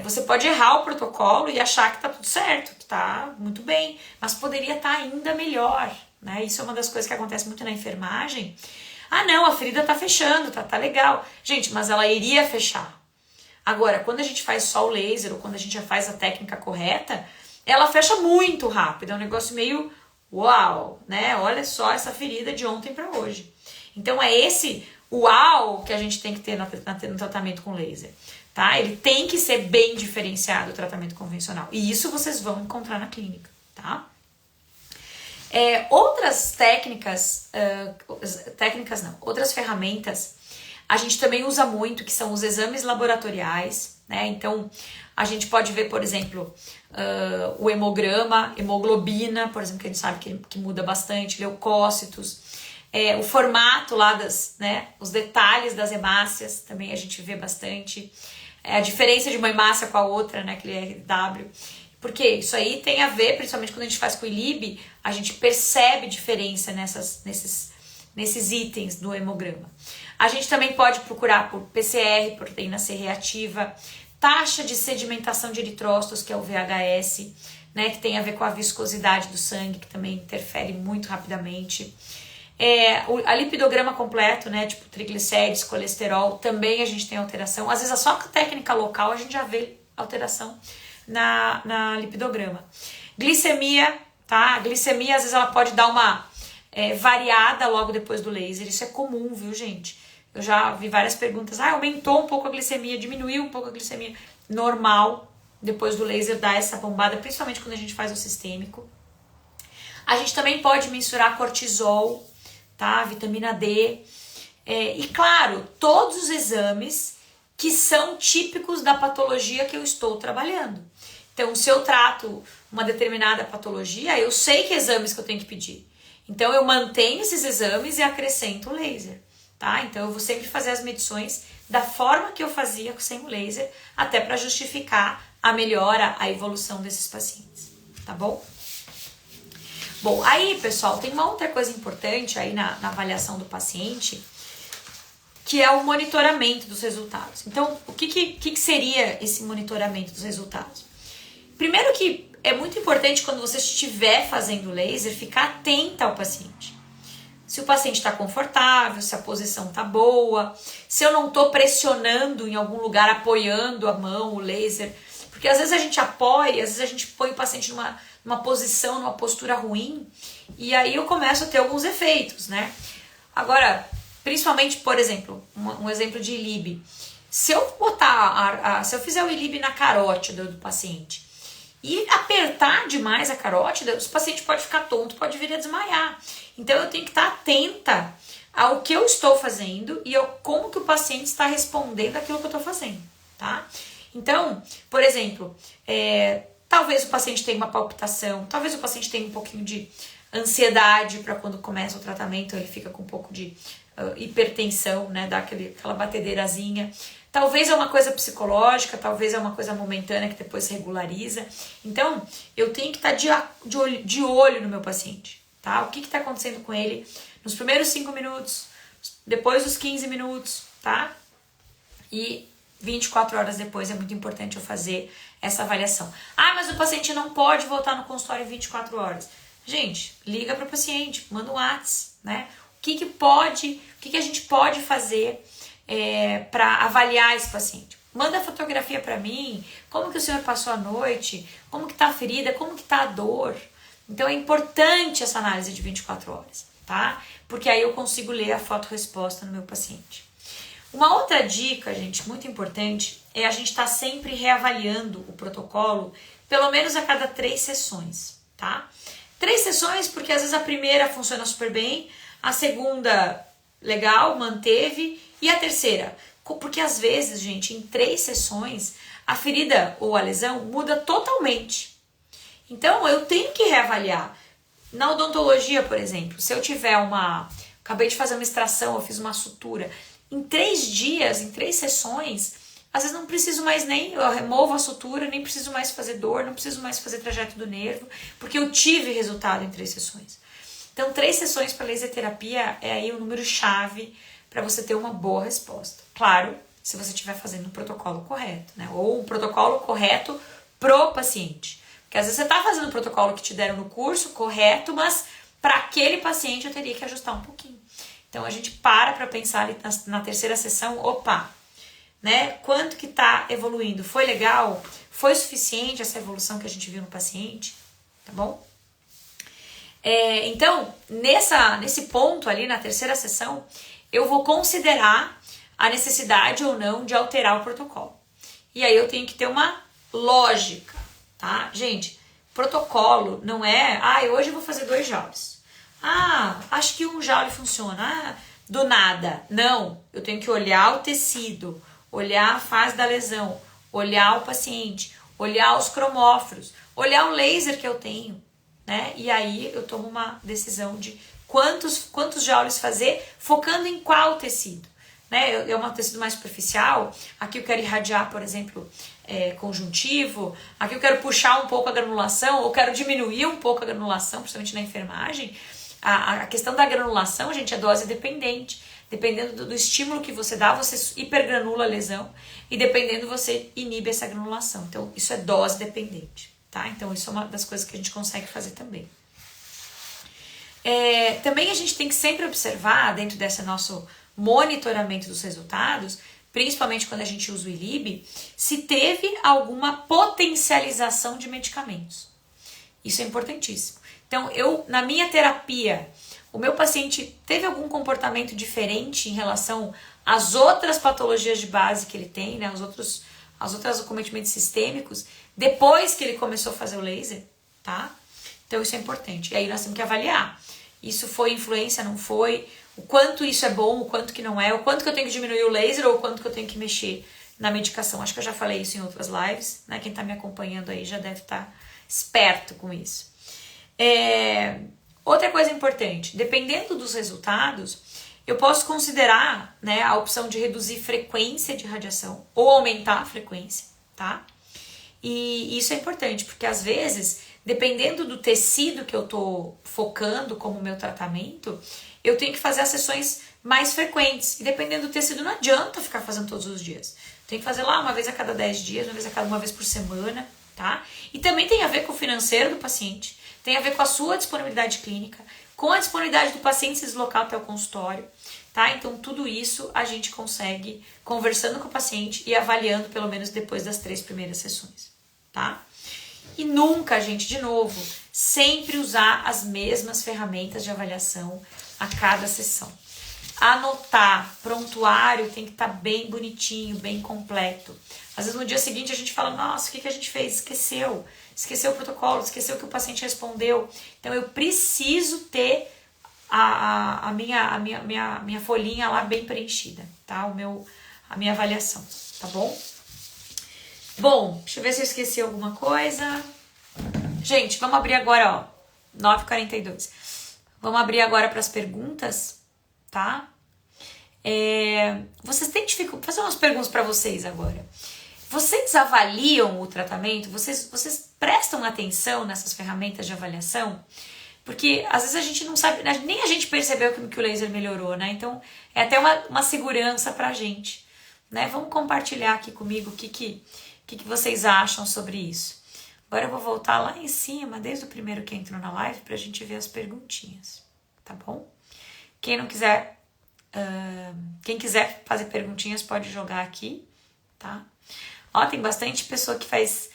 você pode errar o protocolo e achar que tá tudo certo, que tá muito bem, mas poderia estar ainda melhor, né? Isso é uma das coisas que acontece muito na enfermagem. Ah, não, a ferida tá fechando, tá legal. Gente, mas ela iria fechar. Agora, quando a gente faz só o laser ou quando a gente já faz a técnica correta, ela fecha muito rápido, é um negócio meio uau, né? Olha só essa ferida de ontem para hoje. Então é esse uau que a gente tem que ter no tratamento com laser, tá? Ele tem que ser bem diferenciado do tratamento convencional. E isso vocês vão encontrar na clínica, tá? Outras outras ferramentas a gente também usa muito, que são os exames laboratoriais, né? Então, a gente pode ver, por exemplo, o hemograma, hemoglobina, por exemplo, que a gente sabe que muda bastante, leucócitos, o formato lá os detalhes das hemácias, também a gente vê bastante, a diferença de uma hemácia com a outra, né, aquele RW, porque isso aí tem a ver, principalmente quando a gente faz com o ILIB, a gente percebe diferença nesses itens do hemograma. A gente também pode procurar por PCR, proteína C reativa, taxa de sedimentação de eritrócitos, que é o VHS, né, que tem a ver com a viscosidade do sangue, que também interfere muito rapidamente. A lipidograma completo, né, tipo triglicérides, colesterol, também a gente tem alteração. Às vezes, só com a técnica local a gente já vê alteração na lipidograma. Glicemia, tá? A glicemia, às vezes, ela pode dar uma variada logo depois do laser. Isso é comum, viu, gente? Eu já vi várias perguntas. Aumentou um pouco a glicemia, diminuiu um pouco a glicemia. Normal, depois do laser, dar essa bombada, principalmente quando a gente faz o sistêmico. A gente também pode mensurar cortisol, tá? Vitamina D. E claro, todos os exames que são típicos da patologia que eu estou trabalhando. Então, se eu trato uma determinada patologia, eu sei que exames que eu tenho que pedir. Então, eu mantenho esses exames e acrescento o laser, tá? Então, eu vou sempre fazer as medições da forma que eu fazia sem o laser, até para justificar a melhora, a evolução desses pacientes, tá bom? Bom, aí, pessoal, tem uma outra coisa importante aí na avaliação do paciente, que é o monitoramento dos resultados. Então, o que seria esse monitoramento dos resultados? Primeiro que é muito importante quando você estiver fazendo laser, ficar atenta ao paciente. Se o paciente está confortável, se a posição está boa, se eu não estou pressionando em algum lugar, apoiando a mão, o laser. Porque às vezes a gente apoia, às vezes a gente põe o paciente numa posição, numa postura ruim, e aí eu começo a ter alguns efeitos, né? Agora, principalmente, por exemplo, um exemplo de ILIB. Se eu se eu fizer o ILIB na carótida do paciente e apertar demais a carótida, o paciente pode ficar tonto, pode vir a desmaiar. Então eu tenho que estar atenta ao que eu estou fazendo e como que o paciente está respondendo àquilo que eu estou fazendo, tá? Então, por exemplo, Talvez o paciente tenha uma palpitação, talvez o paciente tenha um pouquinho de ansiedade para quando começa o tratamento, ele fica com um pouco de hipertensão, né, dá aquela batedeirazinha. Talvez é uma coisa psicológica, talvez é uma coisa momentânea que depois se regulariza. Então, eu tenho que estar de olho no meu paciente, tá? O que está acontecendo com ele nos primeiros 5 minutos, depois dos 15 minutos, tá? E 24 horas depois é muito importante eu fazer essa avaliação. Ah, mas o paciente não pode voltar no consultório em 24 horas. Gente, liga para o paciente, manda um WhatsApp, né? O que a gente pode fazer para avaliar esse paciente? Manda a fotografia para mim, como que o senhor passou a noite, como que tá a ferida, como que tá a dor. Então é importante essa análise de 24 horas, tá? Porque aí eu consigo ler a foto-resposta no meu paciente. Uma outra dica, gente, muito importante, é a gente estar sempre reavaliando o protocolo, pelo menos a cada 3 sessões, tá? 3 sessões, porque às vezes a primeira funciona super bem, a segunda, legal, manteve, e a terceira, porque às vezes, gente, em 3 sessões, a ferida ou a lesão muda totalmente. Então, eu tenho que reavaliar. Na odontologia, por exemplo, se eu tiver acabei de fazer uma extração, eu fiz uma sutura, em 3 dias, em 3 sessões, às vezes não preciso mais eu removo a sutura, nem preciso mais fazer dor, não preciso mais fazer trajeto do nervo, porque eu tive resultado em 3 sessões. Então, 3 sessões para laser terapia é aí o número chave para você ter uma boa resposta. Claro, se você estiver fazendo o protocolo correto, né? Ou o protocolo correto pro paciente. Porque às vezes você está fazendo o protocolo que te deram no curso correto, mas para aquele paciente eu teria que ajustar um pouquinho. Então, a gente para pensar ali na terceira sessão, opa, né? Quanto que tá evoluindo? Foi legal? Foi suficiente essa evolução que a gente viu no paciente? Tá bom? Então, nesse ponto ali, na terceira sessão, eu vou considerar a necessidade ou não de alterar o protocolo. E aí eu tenho que ter uma lógica, tá? Gente, protocolo não é, hoje eu vou fazer 2 joules. Acho que 1 joule funciona. Do nada. Não, eu tenho que olhar o tecido, olhar a fase da lesão, olhar o paciente, olhar os cromóforos, olhar o laser que eu tenho, né? E aí eu tomo uma decisão de quantos joules fazer, focando em qual tecido, né? É um tecido mais superficial, aqui eu quero irradiar, por exemplo, conjuntivo, aqui eu quero puxar um pouco a granulação, ou quero diminuir um pouco a granulação, principalmente na enfermagem. A questão da granulação, gente, é dose dependente. Dependendo do estímulo que você dá, você hipergranula a lesão, e dependendo você inibe essa granulação. Então, isso é dose dependente, tá? Então, isso é uma das coisas que a gente consegue fazer também. Também a gente tem que sempre observar, dentro desse nosso monitoramento dos resultados, principalmente quando a gente usa o ILIB, se teve alguma potencialização de medicamentos. Isso é importantíssimo. Então, na minha terapia, o meu paciente teve algum comportamento diferente em relação às outras patologias de base que ele tem, né? As outras acometimentos sistêmicos, depois que ele começou a fazer o laser, tá? Então, isso é importante. E aí nós temos que avaliar. Isso foi influência, não foi? O quanto isso é bom, o quanto que não é, o quanto que eu tenho que diminuir o laser ou o quanto que eu tenho que mexer na medicação. Acho que eu já falei isso em outras lives, né? Quem tá me acompanhando aí já deve estar esperto com isso. Outra coisa importante, dependendo dos resultados, eu posso considerar, né, a opção de reduzir frequência de radiação ou aumentar a frequência, tá? E isso é importante, porque às vezes, dependendo do tecido que eu tô focando como meu tratamento, eu tenho que fazer as sessões mais frequentes. E dependendo do tecido, não adianta ficar fazendo todos os dias. Tem que fazer lá uma vez a cada 10 dias, uma vez por semana, tá? E também tem a ver com o financeiro do paciente, tem a ver com a sua disponibilidade clínica, com a disponibilidade do paciente se deslocar até o consultório, tá? Então, tudo isso a gente consegue conversando com o paciente e avaliando pelo menos depois das 3 primeiras sessões, tá? E nunca, gente, de novo, sempre usar as mesmas ferramentas de avaliação a cada sessão. Anotar, prontuário tem que estar bem bonitinho, bem completo. Às vezes no dia seguinte a gente fala, nossa, o que a gente fez? Esqueceu o protocolo, esqueceu o que o paciente respondeu. Então eu preciso ter a minha folhinha lá bem preenchida, tá? A minha avaliação, tá bom? Bom, deixa eu ver se eu esqueci alguma coisa. Gente, vamos abrir agora, ó, 9h42. Vamos abrir agora para as perguntas, tá? Vocês têm dificuldade, vou fazer umas perguntas para vocês agora. Vocês avaliam o tratamento? Vocês prestam atenção nessas ferramentas de avaliação? Porque às vezes a gente não sabe, nem a gente percebeu que o laser melhorou, né? Então é até uma segurança pra gente, né? Vamos compartilhar aqui comigo o que vocês acham sobre isso. Agora eu vou voltar lá em cima, desde o primeiro que entrou na live, pra gente ver as perguntinhas, tá bom? Quem quiser fazer perguntinhas pode jogar aqui, tá? Ó, tem bastante pessoa que faz,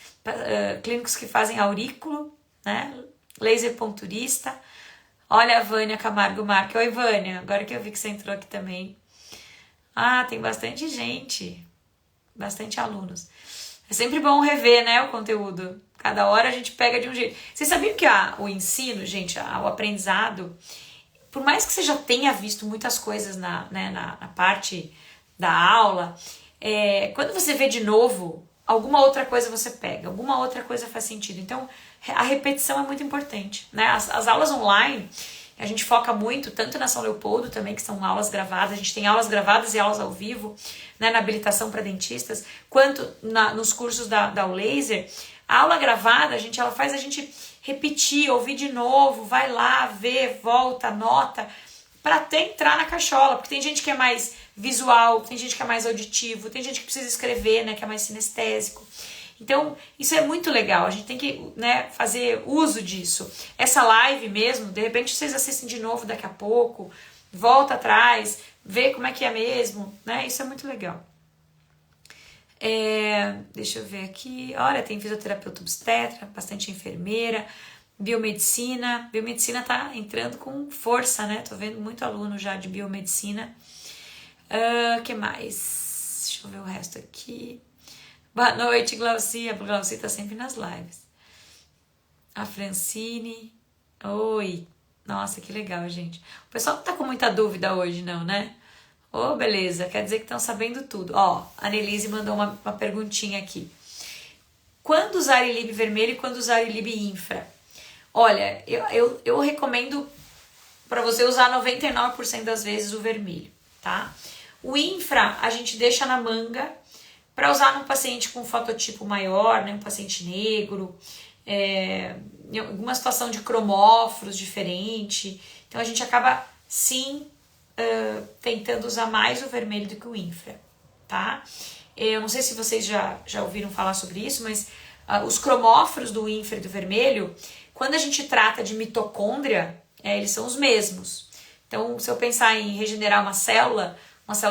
clínicos que fazem aurículo, né? Laser ponturista. Olha a Vânia Camargo Marque. Oi, Vânia. Agora que eu vi que você entrou aqui também. Ah, tem bastante gente. Bastante alunos. É sempre bom rever, né, o conteúdo. Cada hora a gente pega de um jeito. Vocês sabiam que o ensino, gente, o aprendizado, por mais que você já tenha visto muitas coisas na parte da aula, quando você vê de novo, alguma outra coisa você pega, alguma outra coisa faz sentido. Então, a repetição é muito importante, né? As aulas online, a gente foca muito, tanto na São Leopoldo também, que são aulas gravadas, a gente tem aulas gravadas e aulas ao vivo, né, na habilitação para dentistas, quanto nos cursos da Laser. A aula gravada, ela faz a gente repetir, ouvir de novo, vai lá, vê, volta, anota, para até entrar na cachola, porque tem gente que é mais visual, tem gente que é mais auditivo, tem gente que precisa escrever, né, que é mais sinestésico. Então, isso é muito legal, a gente tem que, né, fazer uso disso. Essa live mesmo, de repente vocês assistem de novo daqui a pouco, volta atrás, vê como é que é mesmo, né, isso é muito legal. Deixa eu ver aqui, olha, tem fisioterapeuta obstetra, bastante enfermeira, biomedicina tá entrando com força, né, tô vendo muito aluno já de biomedicina. Que mais? Deixa eu ver o resto aqui. Boa noite, Glaucia. A Glaucia tá sempre nas lives. A Francine. Oi. Nossa, que legal, gente. O pessoal não tá com muita dúvida hoje, não, né? Beleza. Quer dizer que estão sabendo tudo. Ó, a Annelise mandou uma perguntinha aqui. Quando usar ILIB vermelho e quando usar ILIB infra? Olha, eu recomendo para você usar 99% das vezes o vermelho, tá? O infra a gente deixa na manga para usar num paciente com fototipo maior, né, um paciente negro, em alguma situação de cromóforos diferente. Então a gente acaba sim tentando usar mais o vermelho do que o infra, tá? Eu não sei se vocês já ouviram falar sobre isso, mas os cromóforos do infra e do vermelho, quando a gente trata de mitocôndria, eles são os mesmos. Então, se eu pensar em regenerar uma célula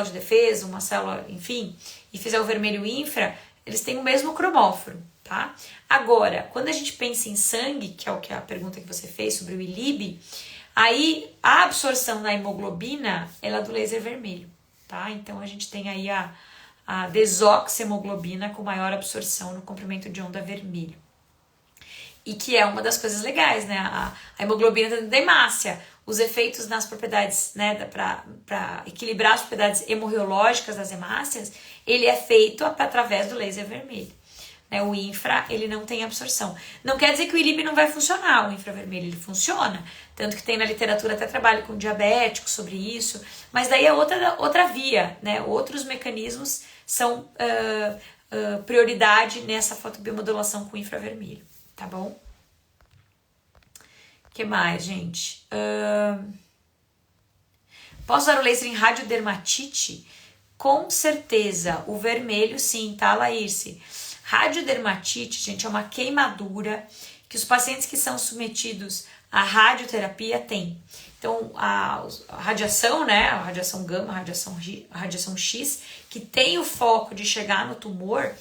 de defesa, uma célula, enfim, e fizer o vermelho infra, eles têm o mesmo cromóforo, tá? Agora, quando a gente pensa em sangue, que é o que a pergunta que você fez sobre o ILIB, aí a absorção da hemoglobina, ela é do laser vermelho, tá? Então, a gente tem aí a desoxihemoglobina com maior absorção no comprimento de onda vermelho. E que é uma das coisas legais, né? A hemoglobina dentro da hemácia, os efeitos nas propriedades, né, para equilibrar as propriedades hemorreológicas das hemácias, ele é feito através do laser vermelho. Né? O infra, ele não tem absorção. Não quer dizer que o ILIB não vai funcionar, o infravermelho, ele funciona. Tanto que tem na literatura até trabalho com diabéticos sobre isso, mas daí é outra via, né? Outros mecanismos são prioridade nessa fotobiomodulação com infravermelho. Tá bom? O que mais, gente? Posso usar o laser em radiodermatite? Com certeza. O vermelho, sim, tá, Laírce? Radiodermatite, gente, é uma queimadura que os pacientes que são submetidos à radioterapia têm. Então, a radiação, né? A radiação gama, a radiação X, que tem o foco de chegar no tumor,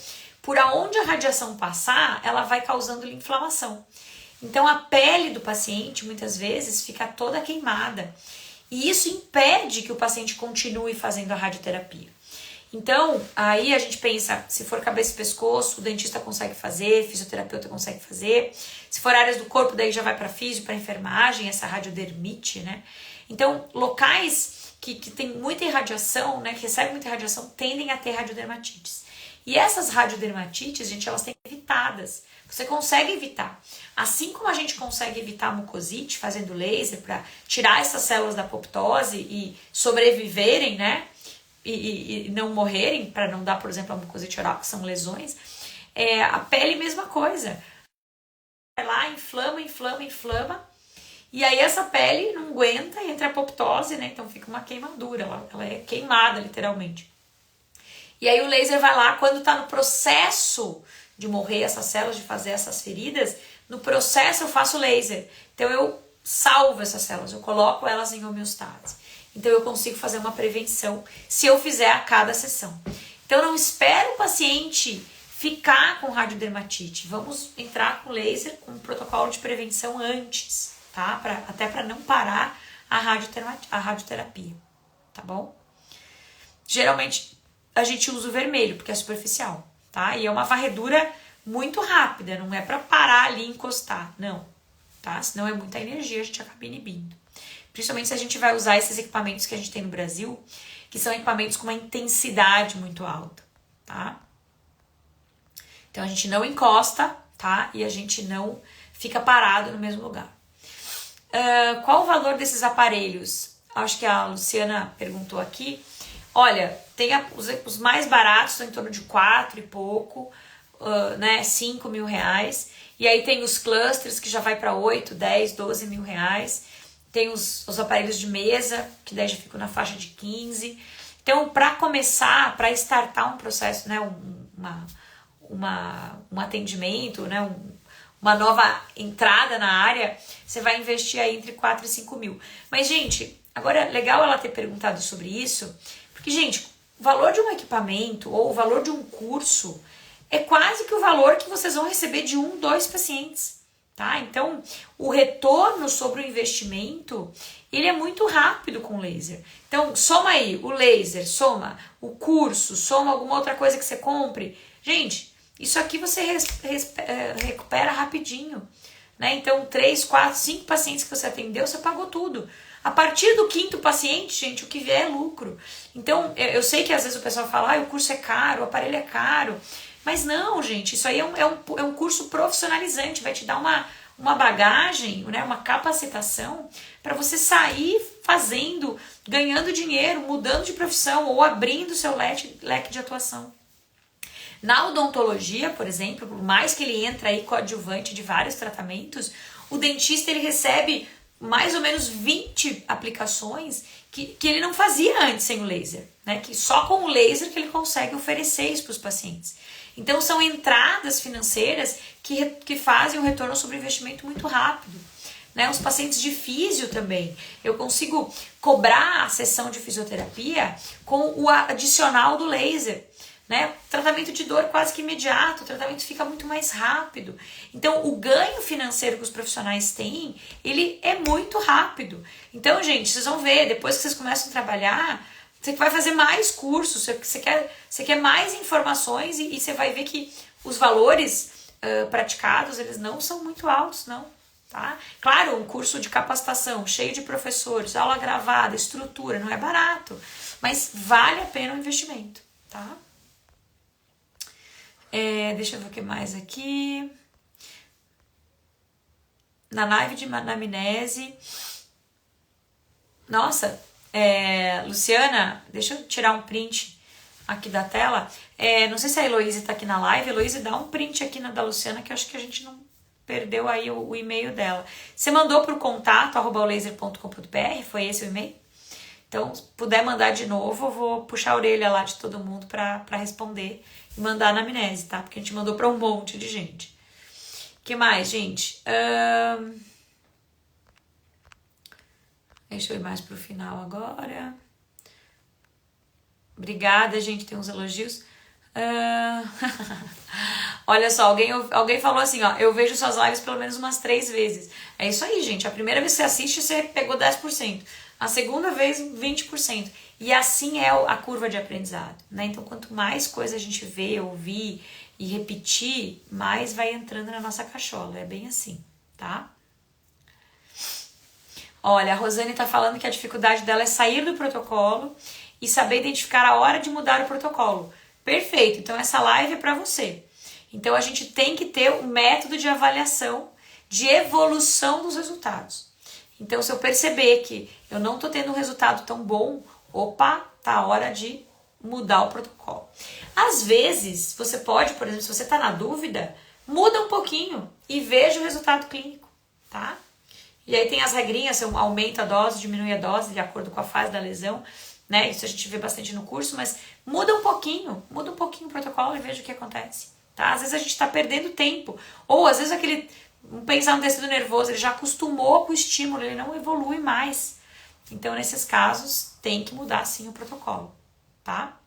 por aonde a radiação passar, ela vai causando inflamação. Então, a pele do paciente, muitas vezes, fica toda queimada. E isso impede que o paciente continue fazendo a radioterapia. Então, aí a gente pensa, se for cabeça e pescoço, o dentista consegue fazer, fisioterapeuta consegue fazer. Se for áreas do corpo, daí já vai para físio, para enfermagem, essa radiodermite, né? Então, locais que tem muita irradiação, né, que recebem muita irradiação, tendem a ter radiodermatites. E essas radiodermatites, gente, elas têm que ser evitadas, Você consegue evitar. Assim como a gente consegue evitar a mucosite fazendo laser para tirar essas células da apoptose e sobreviverem, né? E não morrerem, para não dar, por exemplo, a mucosite oral, que são lesões, a pele, mesma coisa. Vai lá, inflama, e aí essa pele não aguenta e entra a apoptose, né? Então fica uma queimadura, ela é queimada, literalmente. E aí o laser vai lá, quando tá no processo de morrer essas células, de fazer essas feridas, no processo eu faço laser. Então eu salvo essas células, eu coloco elas em homeostase. Então eu consigo fazer uma prevenção se eu fizer a cada sessão. Então não espero o paciente ficar com radiodermatite. Vamos entrar com laser, com um protocolo de prevenção antes, tá? Até para não parar a radioterapia, tá bom? Geralmente a gente usa o vermelho, porque é superficial, tá? E é uma varredura muito rápida, não é para parar ali e encostar, não, tá? Senão é muita energia, a gente acaba inibindo. Principalmente se a gente vai usar esses equipamentos que a gente tem no Brasil, que são equipamentos com uma intensidade muito alta, tá? Então a gente não encosta, tá? E a gente não fica parado no mesmo lugar. Qual o valor desses aparelhos? Acho que a Luciana perguntou aqui. Olha, tem os mais baratos, estão em torno de 4 e pouco, né? 5 mil reais. E aí tem os clusters que já vai para 8, 10, 12 mil reais. Tem os aparelhos de mesa, que daí já ficam na faixa de 15. Então, para começar, para startar um processo, né, um atendimento, né, uma nova entrada na área, você vai investir aí entre 4 e 5 mil. Mas, gente, agora é legal ela ter perguntado sobre isso, porque, gente, o valor de um equipamento ou o valor de um curso é quase que o valor que vocês vão receber de 1, 2 pacientes. Tá? Então, o retorno sobre o investimento, ele é muito rápido com o laser. Então, soma aí o laser, soma o curso, soma alguma outra coisa que você compre. Gente, isso aqui você recupera rapidinho. Né? Então, 3, 4, 5 pacientes que você atendeu, você pagou tudo. A partir do 5º paciente, gente, o que vier é lucro. Então, eu sei que às vezes o pessoal fala, o curso é caro, o aparelho é caro. Mas não, gente, isso aí é um curso profissionalizante, vai te dar uma bagagem, né, uma capacitação para você sair fazendo, ganhando dinheiro, mudando de profissão ou abrindo seu leque de atuação. Na odontologia, por exemplo, por mais que ele entre aí coadjuvante de vários tratamentos, o dentista ele recebe mais ou menos 20 aplicações que ele não fazia antes sem o laser, né? Que só com o laser que ele consegue oferecer isso para os pacientes. Então são entradas financeiras que fazem um retorno sobre investimento muito rápido. Né? Os pacientes de físio também, eu consigo cobrar a sessão de fisioterapia com o adicional do laser. Né? Tratamento de dor quase que imediato, o tratamento fica muito mais rápido. Então o ganho financeiro que os profissionais têm, ele é muito rápido. Então, gente, vocês vão ver, depois que vocês começam a trabalhar, você vai fazer mais cursos, você quer mais informações e você vai ver que os valores praticados, eles não são muito altos, não. Tá? Claro, um curso de capacitação cheio de professores, aula gravada, estrutura, não é barato, mas vale a pena o investimento. Tá? Deixa eu ver o que mais aqui. Na live de anamnese. Nossa, Luciana, deixa eu tirar um print aqui da tela. Não sei se a Heloísa tá aqui na live. Heloísa, dá um print aqui na da Luciana, que eu acho que a gente não perdeu aí o e-mail dela. Você mandou pro contato@laser.com.br? Foi esse o e-mail? Então, se puder mandar de novo, eu vou puxar a orelha lá de todo mundo para responder e mandar na anamnese, tá? Porque a gente mandou para um monte de gente. O que mais, gente? Deixa eu ir mais pro final agora. Obrigada, gente. Tem uns elogios. Olha só, alguém falou assim, ó, eu vejo suas lives pelo menos umas 3 vezes. É isso aí, gente. A primeira vez que você assiste, você pegou 10%. A segunda vez, 20%. E assim é a curva de aprendizado, né? Então, quanto mais coisa a gente vê, ouvir e repetir, mais vai entrando na nossa cachola. É bem assim, tá? Olha, a Rosane tá falando que a dificuldade dela é sair do protocolo e saber identificar a hora de mudar o protocolo. Perfeito, então essa live é para você. Então a gente tem que ter um método de avaliação de evolução dos resultados. Então se eu perceber que eu não estou tendo um resultado tão bom, opa, tá a hora de mudar o protocolo. Às vezes, você pode, por exemplo, se você está na dúvida, muda um pouquinho e veja o resultado clínico, tá? E aí tem as regrinhas, você aumenta a dose, diminui a dose de acordo com a fase da lesão, né? Isso a gente vê bastante no curso, mas muda um pouquinho o protocolo e veja o que acontece, tá? Às vezes a gente está perdendo tempo, ou às vezes pensar no tecido nervoso, ele já acostumou com o estímulo, ele não evolui mais. Então, nesses casos, tem que mudar sim o protocolo, tá?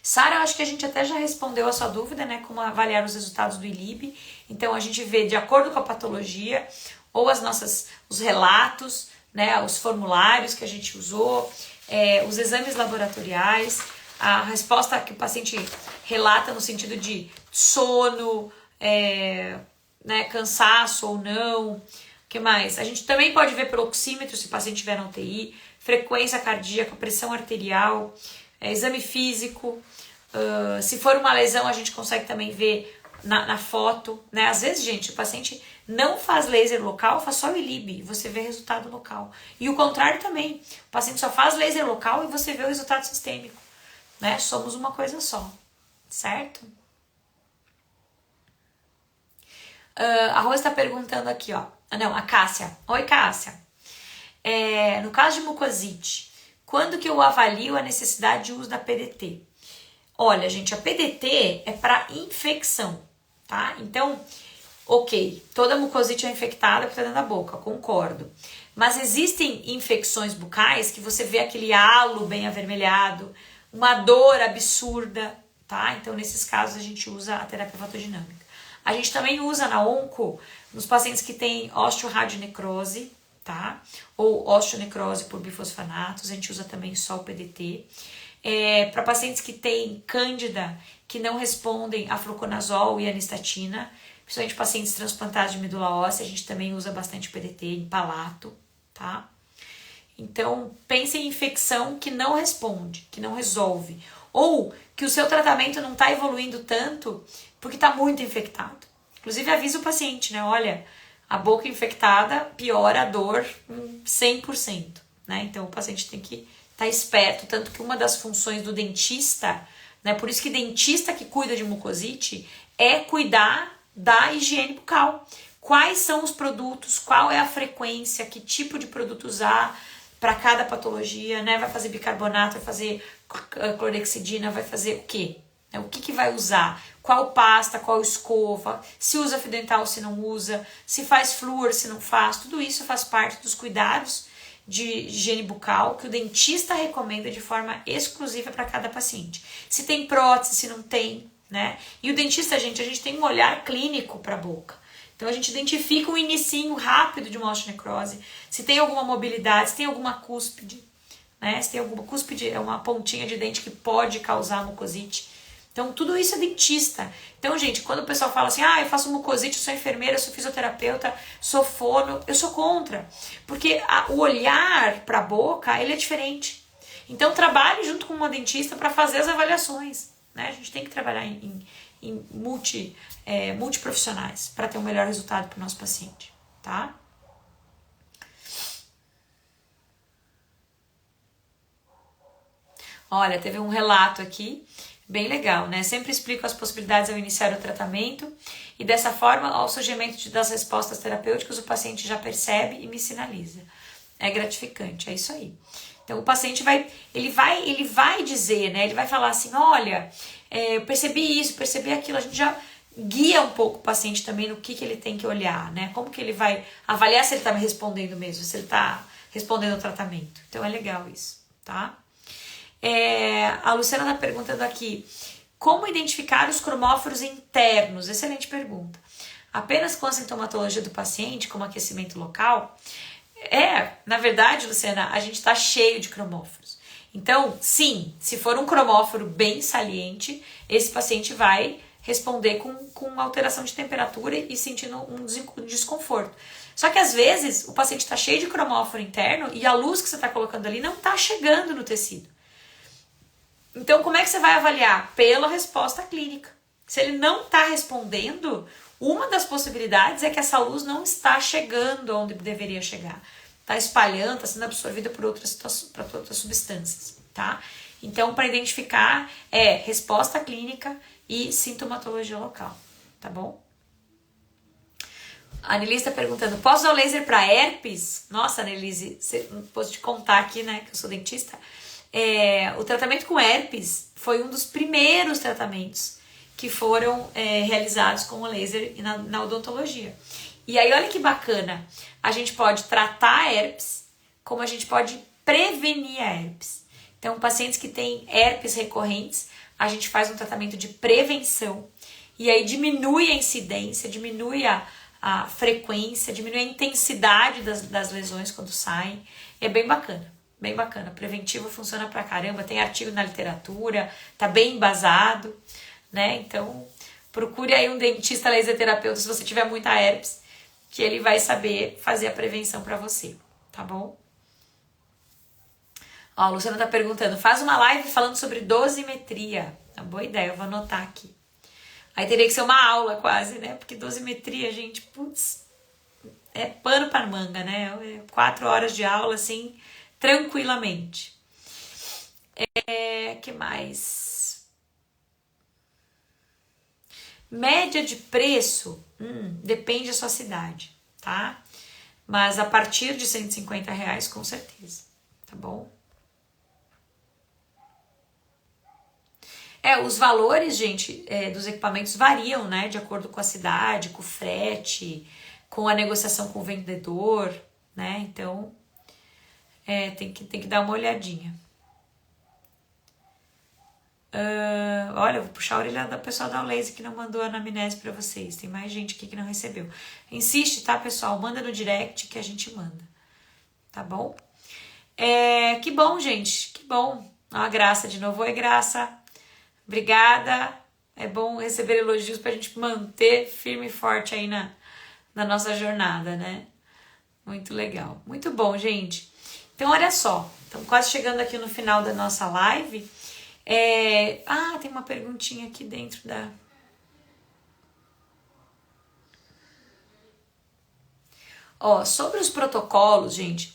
Sara, eu acho que a gente até já respondeu a sua dúvida, né? Como avaliar os resultados do ILIB. Então, a gente vê de acordo com a patologia, ou os relatos, né? Os formulários que a gente usou, os exames laboratoriais, a resposta que o paciente relata no sentido de sono, né? Cansaço ou não. O que mais? A gente também pode ver pelo oxímetro, se o paciente tiver na UTI, frequência cardíaca, pressão arterial, exame físico. Se for uma lesão, a gente consegue também ver na foto, né? Às vezes, gente, o paciente não faz laser local, faz só o ILIB e você vê resultado local. E o contrário também, o paciente só faz laser local e você vê o resultado sistêmico, né? Somos uma coisa só, certo? A Rose está perguntando aqui, ó. Não, a Cássia. Oi, Cássia. No caso de mucosite, quando que eu avalio a necessidade de uso da PDT? Olha, gente, a PDT é para infecção, tá? Então, ok, toda mucosite é infectada porque tá dentro da boca, concordo. Mas existem infecções bucais que você vê aquele halo bem avermelhado, uma dor absurda, tá? Então, nesses casos, a gente usa a terapia fotodinâmica. A gente também usa na onco, nos pacientes que têm osteoradionecrose, tá? Ou osteonecrose por bifosfanatos, a gente usa também só o PDT. Para pacientes que têm cândida, que não respondem a fluconazol e a anistatina, principalmente pacientes transplantados de medula óssea, a gente também usa bastante PDT em palato, tá? Então, pense em infecção que não responde, que não resolve. Ou que o seu tratamento não está evoluindo tanto porque está muito infectado. Inclusive, avisa o paciente, né? Olha, a boca infectada piora a dor 100%, né? Então, o paciente tem que estar esperto. Tanto que uma das funções do dentista, né? Por isso que dentista que cuida de mucosite é cuidar da higiene bucal. Quais são os produtos, qual é a frequência, que tipo de produto usar para cada patologia, né? Vai fazer bicarbonato, vai fazer clorexidina, vai fazer o quê? O que vai usar? Qual pasta, qual escova, se usa fio dental, se não usa, se faz flúor, se não faz, tudo isso faz parte dos cuidados de higiene bucal que o dentista recomenda de forma exclusiva para cada paciente. Se tem prótese, se não tem, né? E o dentista, gente, a gente tem um olhar clínico para a boca. Então a gente identifica um inicinho rápido de uma osteonecrose, se tem alguma mobilidade, se tem alguma cúspide, né? Se tem alguma cúspide, é uma pontinha de dente que pode causar mucosite. Então, tudo isso é dentista. Então, gente, quando o pessoal fala assim, eu faço mucosite, eu sou enfermeira, eu sou fisioterapeuta, sou fono, eu sou contra. Porque o olhar para a boca, ele é diferente. Então, trabalhe junto com uma dentista para fazer as avaliações, né? A gente tem que trabalhar em multiprofissionais para ter um melhor resultado para o nosso paciente, tá? Olha, teve um relato aqui bem legal, né? Sempre explico as possibilidades ao iniciar o tratamento e dessa forma, ao surgimento das respostas terapêuticas, o paciente já percebe e me sinaliza. É gratificante, é isso aí. Então, o paciente vai dizer, né? Ele vai falar assim, olha, eu percebi isso, percebi aquilo. A gente já guia um pouco o paciente também no que ele tem que olhar, né? Como que ele vai avaliar se ele está me respondendo mesmo, se ele está respondendo ao tratamento. Então, é legal isso, tá? A Luciana está perguntando aqui, como identificar os cromóforos internos? Excelente pergunta. Apenas com a sintomatologia do paciente, como aquecimento local? Na verdade, Luciana, a gente está cheio de cromóforos. Então, sim, se for um cromóforo bem saliente, esse paciente vai responder com alteração de temperatura e sentindo um desconforto. Só que às vezes o paciente está cheio de cromóforo interno e a luz que você está colocando ali não está chegando no tecido. Então, como é que você vai avaliar? Pela resposta clínica. Se ele não está respondendo, uma das possibilidades é que essa luz não está chegando onde deveria chegar. Está espalhando, está sendo absorvida por outras substâncias, tá? Então, para identificar, resposta clínica e sintomatologia local, tá bom? A Annelise está perguntando, posso usar o laser para herpes? Nossa, Annelise, posso te contar aqui, né, que eu sou dentista. O tratamento com herpes foi um dos primeiros tratamentos que foram realizados com o laser na odontologia. E aí, olha que bacana, a gente pode tratar a herpes, como a gente pode prevenir a herpes. Então, pacientes que têm herpes recorrentes, a gente faz um tratamento de prevenção, e aí diminui a incidência, diminui a frequência, diminui a intensidade das lesões quando saem. É bem bacana, bem bacana. Preventivo funciona pra caramba, tem artigo na literatura, tá bem embasado, né? Então, procure aí um dentista laser terapeuta se você tiver muita herpes, que ele vai saber fazer a prevenção pra você, tá bom? Ó, a Luciana tá perguntando, faz uma live falando sobre dosimetria. É uma boa ideia, eu vou anotar aqui. Aí teria que ser uma aula quase, né? Porque dosimetria, gente, putz, é pano para manga, né? 4 horas de aula, assim, tranquilamente. Que mais? Média de preço, depende da sua cidade, tá? Mas a partir de R$150, com certeza, tá bom? Os valores, gente, dos equipamentos variam, né? De acordo com a cidade, com o frete, com a negociação com o vendedor, né? Então, tem que dar uma olhadinha. Olha, eu vou puxar a orelha da pessoa da laser que não mandou a anamnese pra vocês. Tem mais gente aqui que não recebeu. Insiste, tá, pessoal? Manda no direct que a gente manda. Tá bom? Que bom, gente. Que bom. Ó, a Graça de novo. Oi, Graça. Obrigada. É bom receber elogios pra gente manter firme e forte aí na nossa jornada, né? Muito legal. Muito bom, gente. Então, olha só. Estamos quase chegando aqui no final da nossa live. Tem uma perguntinha aqui dentro da... Sobre os protocolos, gente,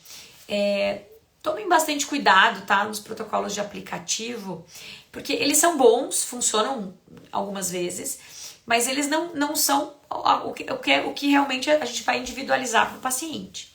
tomem bastante cuidado, tá? Nos protocolos de aplicativo, porque eles são bons, funcionam algumas vezes, mas eles não são o que realmente a gente vai individualizar para o paciente,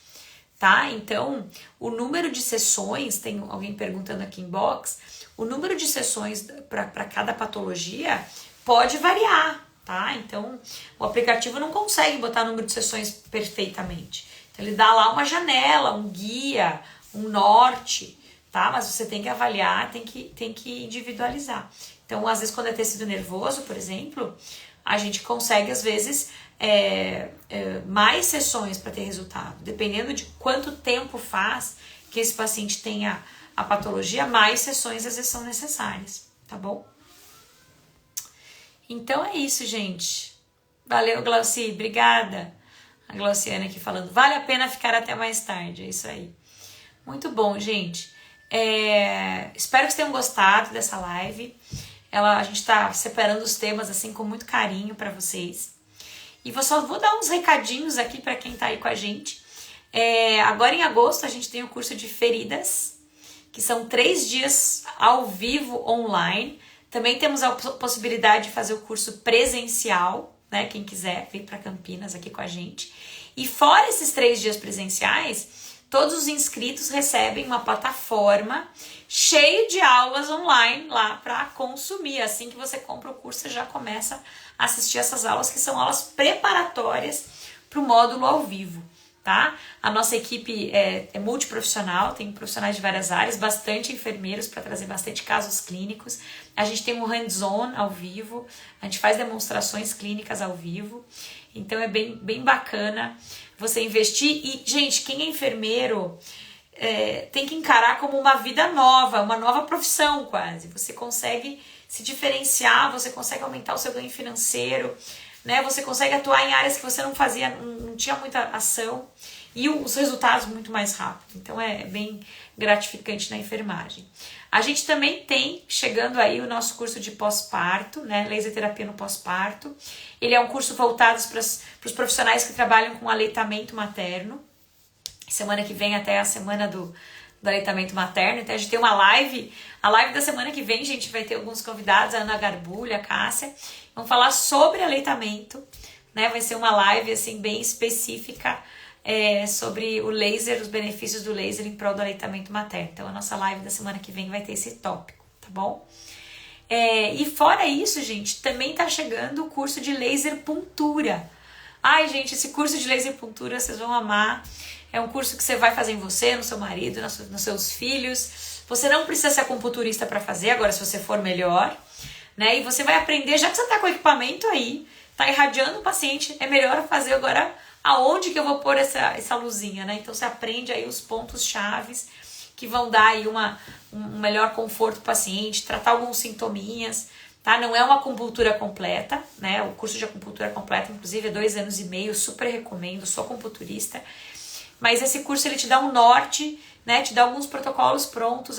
tá? Então, o número de sessões, tem alguém perguntando aqui em box, o número de sessões para cada patologia pode variar, tá? Então, o aplicativo não consegue botar número de sessões perfeitamente. Então, ele dá lá uma janela, um guia, um norte, tá? Mas você tem que avaliar, tem que individualizar. Então, às vezes, quando é tecido nervoso, por exemplo, a gente consegue, às vezes, mais sessões para ter resultado. Dependendo de quanto tempo faz que esse paciente tenha a patologia, mais sessões às vezes são necessárias, tá bom? Então é isso, gente. Valeu, Glauci, obrigada. A Glauciane aqui falando, vale a pena ficar até mais tarde, é isso aí. Muito bom, gente. Espero que vocês tenham gostado dessa live. A gente tá separando os temas assim com muito carinho para vocês. E só vou dar uns recadinhos aqui para quem tá aí com a gente. Agora em agosto a gente tem o curso de feridas, que são 3 dias ao vivo online. Também temos a possibilidade de fazer o curso presencial, né? Quem quiser vir para Campinas aqui com a gente. E fora esses 3 dias presenciais, todos os inscritos recebem uma plataforma cheia de aulas online lá para consumir. Assim que você compra o curso, você já começa a assistir essas aulas, que são aulas preparatórias para o módulo ao vivo, tá? A nossa equipe é multiprofissional, tem profissionais de várias áreas, bastante enfermeiros para trazer bastante casos clínicos. A gente tem um hands-on ao vivo, a gente faz demonstrações clínicas ao vivo. Então é bem bacana você investir. E, gente, quem é enfermeiro tem que encarar como uma vida nova, uma nova profissão quase. Você consegue se diferenciar, você consegue aumentar o seu ganho financeiro, né? Você consegue atuar em áreas que você não fazia, não tinha muita ação. e os resultados muito mais rápido. Então é bem gratificante na enfermagem. A gente também tem, chegando aí, o nosso curso de pós-parto, né? Laser terapia no pós-parto. Ele é um curso voltado para os profissionais que trabalham com aleitamento materno. Semana que vem até a semana do aleitamento materno. Então a gente tem uma live. A live da semana que vem, gente, vai ter alguns convidados, a Ana Garbulha, a Cássia. Vão falar sobre aleitamento, né? Vai ser uma live assim bem específica sobre o laser, os benefícios do laser em prol do aleitamento materno. Então a nossa live da semana que vem vai ter esse tópico, tá bom? E fora isso, gente, também tá chegando o curso de laser puntura. Ai, gente, esse curso de laser puntura vocês vão amar. É um curso que você vai fazer em você, no seu marido, nos seus filhos. Você não precisa ser acupunturista para fazer, agora se você for melhor, né? E você vai aprender, já que você tá com o equipamento aí, tá irradiando o paciente, é melhor fazer agora aonde que eu vou pôr essa luzinha, né? Então você aprende aí os pontos chaves que vão dar aí um melhor conforto pro paciente, tratar alguns sintominhas, tá? Não é uma acupuntura completa, né? O curso de acupuntura completa, inclusive, é 2 anos e meio, super recomendo, sou acupunturista. Mas esse curso ele te dá um norte, né? Te dá alguns protocolos prontos,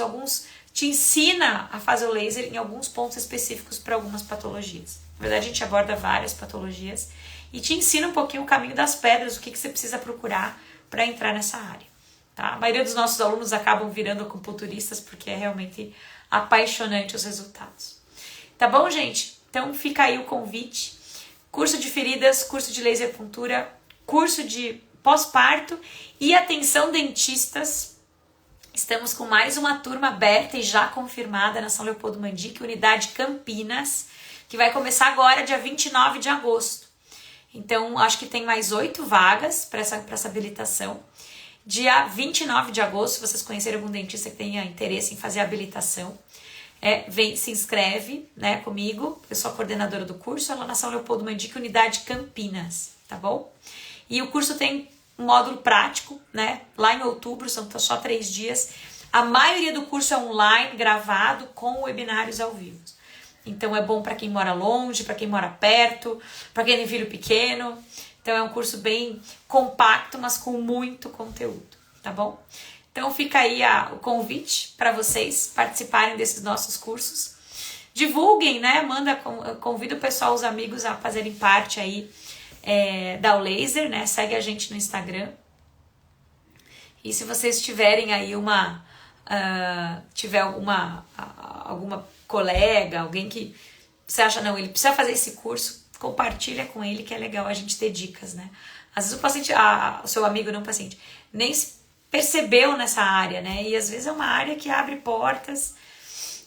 te ensina a fazer o laser em alguns pontos específicos para algumas patologias. Na verdade, a gente aborda várias patologias e te ensina um pouquinho o caminho das pedras, o que você precisa procurar para entrar nessa área. Tá? A maioria dos nossos alunos acabam virando acupunturistas porque é realmente apaixonante os resultados. Tá bom, gente? Então fica aí o convite. Curso de feridas, curso de laser puntura, curso de pós-parto e atenção dentistas. Estamos com mais uma turma aberta e já confirmada na São Leopoldo Mandique, unidade Campinas, que vai começar agora, dia 29 de agosto. Então, acho que tem mais 8 vagas para essa habilitação. Dia 29 de agosto, se vocês conhecerem algum dentista que tenha interesse em fazer a habilitação, se inscreve, né, comigo. Eu sou a coordenadora do curso, lá na São Leopoldo Mandique, unidade Campinas, tá bom? E o curso tem um módulo prático, né? Lá em outubro, são só 3 dias. A maioria do curso é online, gravado, com webinários ao vivo. Então é bom para quem mora longe, para quem mora perto, para quem tem filho pequeno. Então é um curso bem compacto, mas com muito conteúdo, tá bom? Então fica aí o convite para vocês participarem desses nossos cursos. Divulguem, né? Convida o pessoal, os amigos a fazerem parte aí da Laser, né? Segue a gente no Instagram. E se vocês tiverem aí alguma colega, alguém que você acha, não, ele precisa fazer esse curso, compartilha com ele, que é legal a gente ter dicas, né? Às vezes o paciente, o seu amigo, não o paciente, nem se percebeu nessa área, né? E às vezes é uma área que abre portas.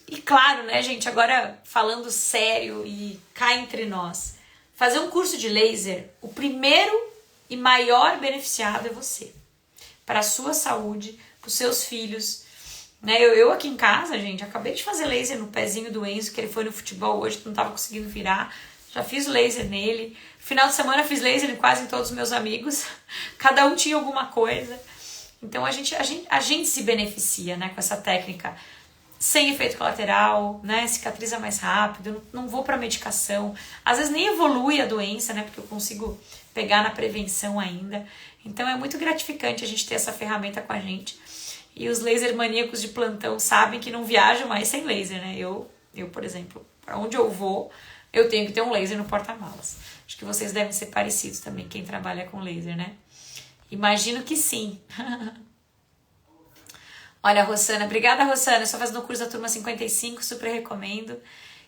E claro, né, gente, agora falando sério e cá entre nós, fazer um curso de laser, o primeiro e maior beneficiado é você. Para a sua saúde, para os seus filhos. Né? Eu aqui em casa, gente, acabei de fazer laser no pezinho do Enzo, que ele foi no futebol hoje, não estava conseguindo virar. Já fiz laser nele. Final de semana fiz laser em quase todos os meus amigos. Cada um tinha alguma coisa. Então a gente se beneficia, né, com essa técnica. Sem efeito colateral, né? Cicatriza mais rápido, não vou para medicação. Às vezes nem evolui a doença, né? Porque eu consigo pegar na prevenção ainda. Então é muito gratificante a gente ter essa ferramenta com a gente. E os laser maníacos de plantão sabem que não viajam mais sem laser, né? Eu por exemplo, para onde eu vou, eu tenho que ter um laser no porta-malas. Acho que vocês devem ser parecidos também, quem trabalha com laser, né? Imagino que sim. Olha, Rossana, obrigada, Rossana. Estou fazendo o curso da turma 55, super recomendo.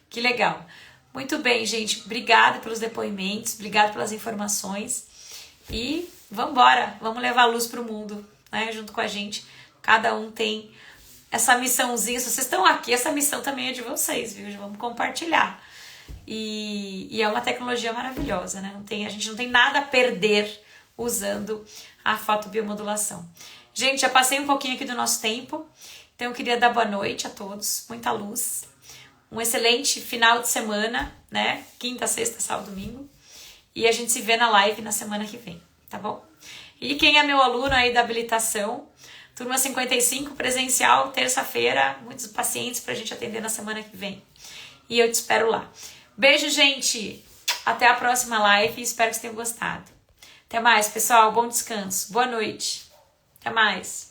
Que legal. Muito bem, gente. Obrigada pelos depoimentos, obrigada pelas informações. E vamos embora, vamos levar a luz para o mundo, né? Junto com a gente. Cada um tem essa missãozinha. Se vocês estão aqui, essa missão também é de vocês, viu? Vamos compartilhar. E é uma tecnologia maravilhosa, né? A gente não tem nada a perder usando a fotobiomodulação. Gente, já passei um pouquinho aqui do nosso tempo, então eu queria dar boa noite a todos, muita luz, um excelente final de semana, né? Quinta, sexta, sábado, domingo, e a gente se vê na live na semana que vem, tá bom? E quem é meu aluno aí da habilitação, turma 55, presencial, terça-feira, muitos pacientes pra gente atender na semana que vem, e eu te espero lá. Beijo, gente! Até a próxima live, espero que vocês tenham gostado. Até mais, pessoal. Bom descanso. Boa noite. Até mais.